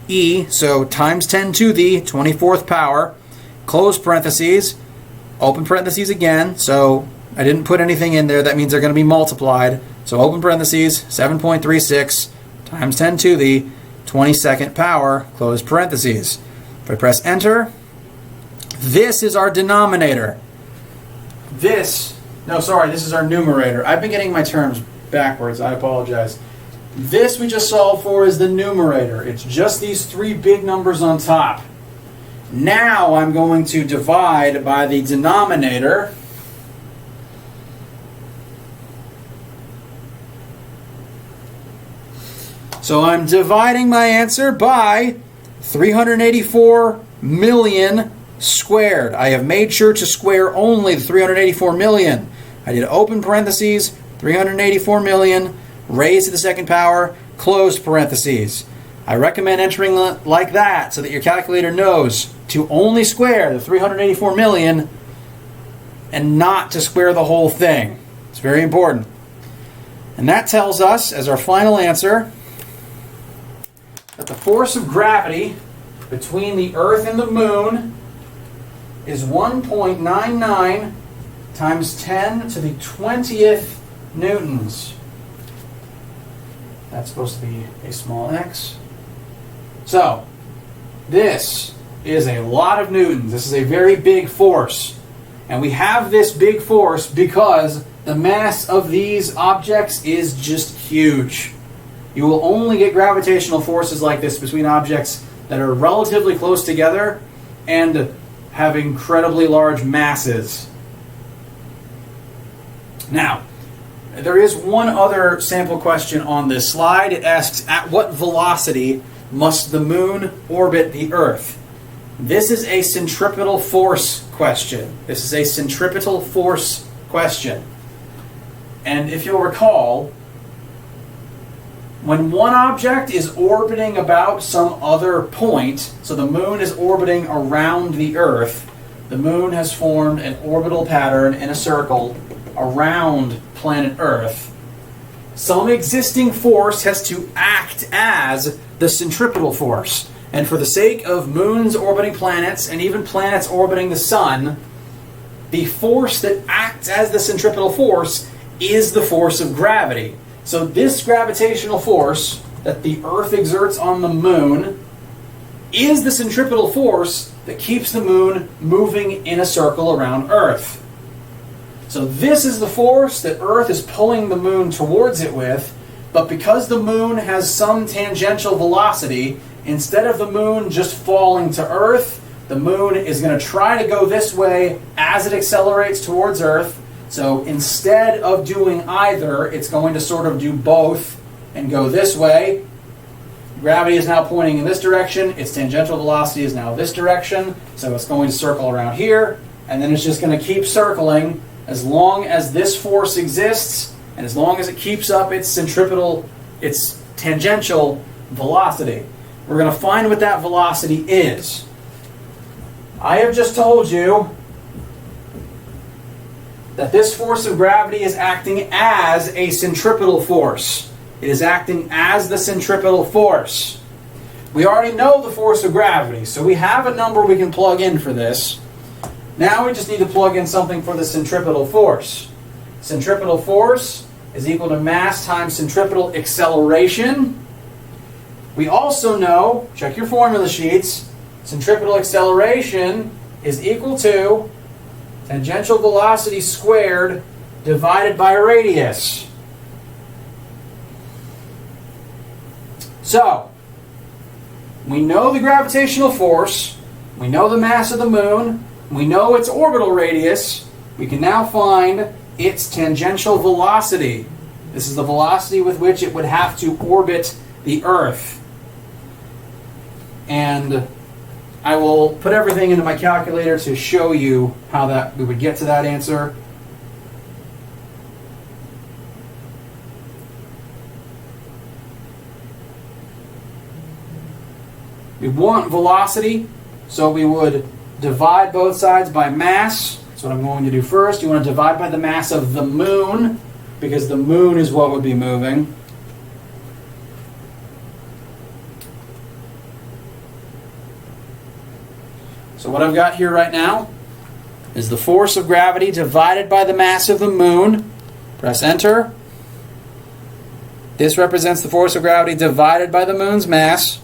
e, so times 10 to the 24th power. Closed parentheses, open parentheses again, so I didn't put anything in there. That means they're going to be multiplied. So open parentheses, 7.36 times 10 to the 22nd power, closed parentheses. If I press enter, this is our denominator. This is our numerator. I've been getting my terms backwards. I apologize. This we just solved for is the numerator. It's just these three big numbers on top. Now I'm going to divide by the denominator. So I'm dividing my answer by 384 million squared. I have made sure to square only the 384 million. I did open parentheses, 384 million, raised to the second power, closed parentheses. I recommend entering like that so that your calculator knows to only square the 384 million and not to square the whole thing. It's very important. And that tells us, as our final answer, that the force of gravity between the Earth and the Moon is 1.99 times 10 to the 20th newtons. That's supposed to be a small x. So, this is a lot of newtons. This is a very big force. And we have this big force because the mass of these objects is just huge. You will only get gravitational forces like this between objects that are relatively close together and have incredibly large masses. Now, there is one other sample question on this slide. It asks, at what velocity must the Moon orbit the Earth? This is a centripetal force question. This is a centripetal force question. And if you'll recall, when one object is orbiting about some other point, so the Moon is orbiting around the Earth, the Moon has formed an orbital pattern in a circle around planet Earth. Some existing force has to act as the centripetal force. And for the sake of moons orbiting planets and even planets orbiting the sun, the force that acts as the centripetal force is the force of gravity. So this gravitational force that the Earth exerts on the Moon is the centripetal force that keeps the Moon moving in a circle around Earth. So this is the force that Earth is pulling the Moon towards it with, but because the Moon has some tangential velocity, instead of the Moon just falling to Earth, the Moon is going to try to go this way as it accelerates towards Earth. So instead of doing either, it's going to sort of do both and go this way. Gravity is now pointing in this direction. Its tangential velocity is now this direction. So it's going to circle around here. And then it's just going to keep circling as long as this force exists and as long as it keeps up its centripetal, its tangential velocity. We're going to find what that velocity is. I have just told you that this force of gravity is acting as a centripetal force. It is acting as the centripetal force. We already know the force of gravity, so we have a number we can plug in for this. Now we just need to plug in something for the centripetal force. Centripetal force is equal to mass times centripetal acceleration. We also know, check your formula sheets, centripetal acceleration is equal to tangential velocity squared divided by radius. So, we know the gravitational force, we know the mass of the Moon, we know its orbital radius. We can now find its tangential velocity. This is the velocity with which it would have to orbit the Earth. And I will put everything into my calculator to show you how that we would get to that answer. We want velocity, so we would divide both sides by mass. That's what I'm going to do first. You want to divide by the mass of the Moon, because the Moon is what would be moving. So what I've got here right now is the force of gravity divided by the mass of the Moon. Press enter. This represents the force of gravity divided by the Moon's mass.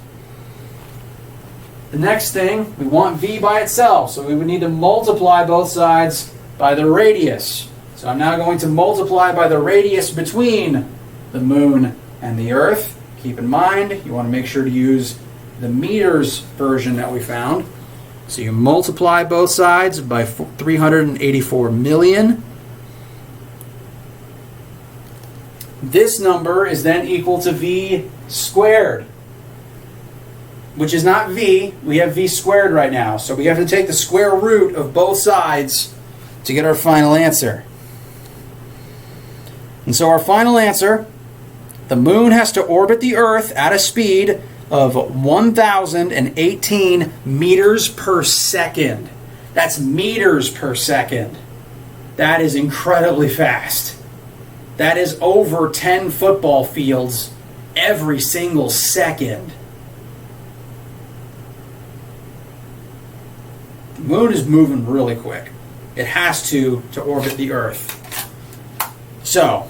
The next thing, we want v by itself, so we would need to multiply both sides by the radius. So I'm now going to multiply by the radius between the Moon and the Earth. Keep in mind, you want to make sure to use the meters version that we found. So you multiply both sides by 384 million. This number is then equal to v squared, which is not v. We have v squared right now. So we have to take the square root of both sides to get our final answer. And so our final answer, the Moon has to orbit the Earth at a speed of 1,018 meters per second. That's meters per second. That is incredibly fast. That is over 10 football fields every single second. The moon is moving really quick. It has to orbit the Earth. So,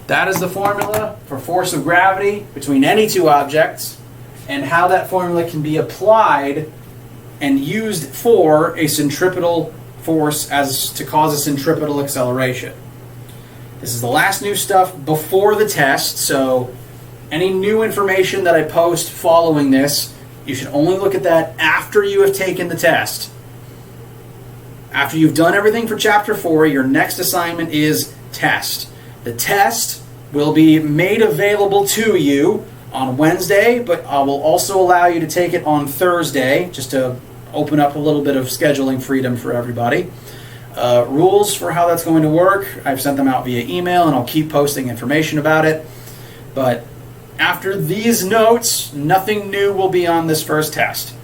that is the formula for force of gravity between any two objects, and how that formula can be applied and used for a centripetal force as to cause a centripetal acceleration. This is the last new stuff before the test, so any new information that I post following this, you should only look at that after you have taken the test. After you've done everything for Chapter 4, your next assignment is test. The test will be made available to you on Wednesday, but I will also allow you to take it on Thursday, just to open up a little bit of scheduling freedom for everybody. Rules for how that's going to work, I've sent them out via email, and I'll keep posting information about it. But after these notes, nothing new will be on this first test.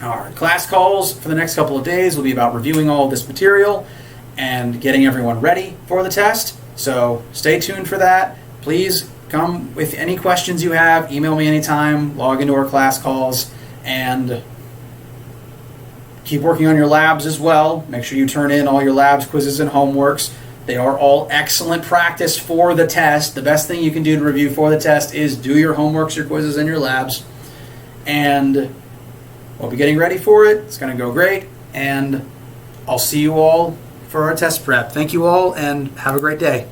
Our class calls for the next couple of days will be about reviewing all of this material and getting everyone ready for the test. So stay tuned for that. Please come with any questions you have. Email me anytime. Log into our class calls. And keep working on your labs as well. Make sure you turn in all your labs, quizzes, and homeworks. They are all excellent practice for the test. The best thing you can do to review for the test is do your homeworks, your quizzes, and your labs. And we'll be getting ready for it. It's going to go great. And I'll see you all for our test prep. Thank you all, and have a great day.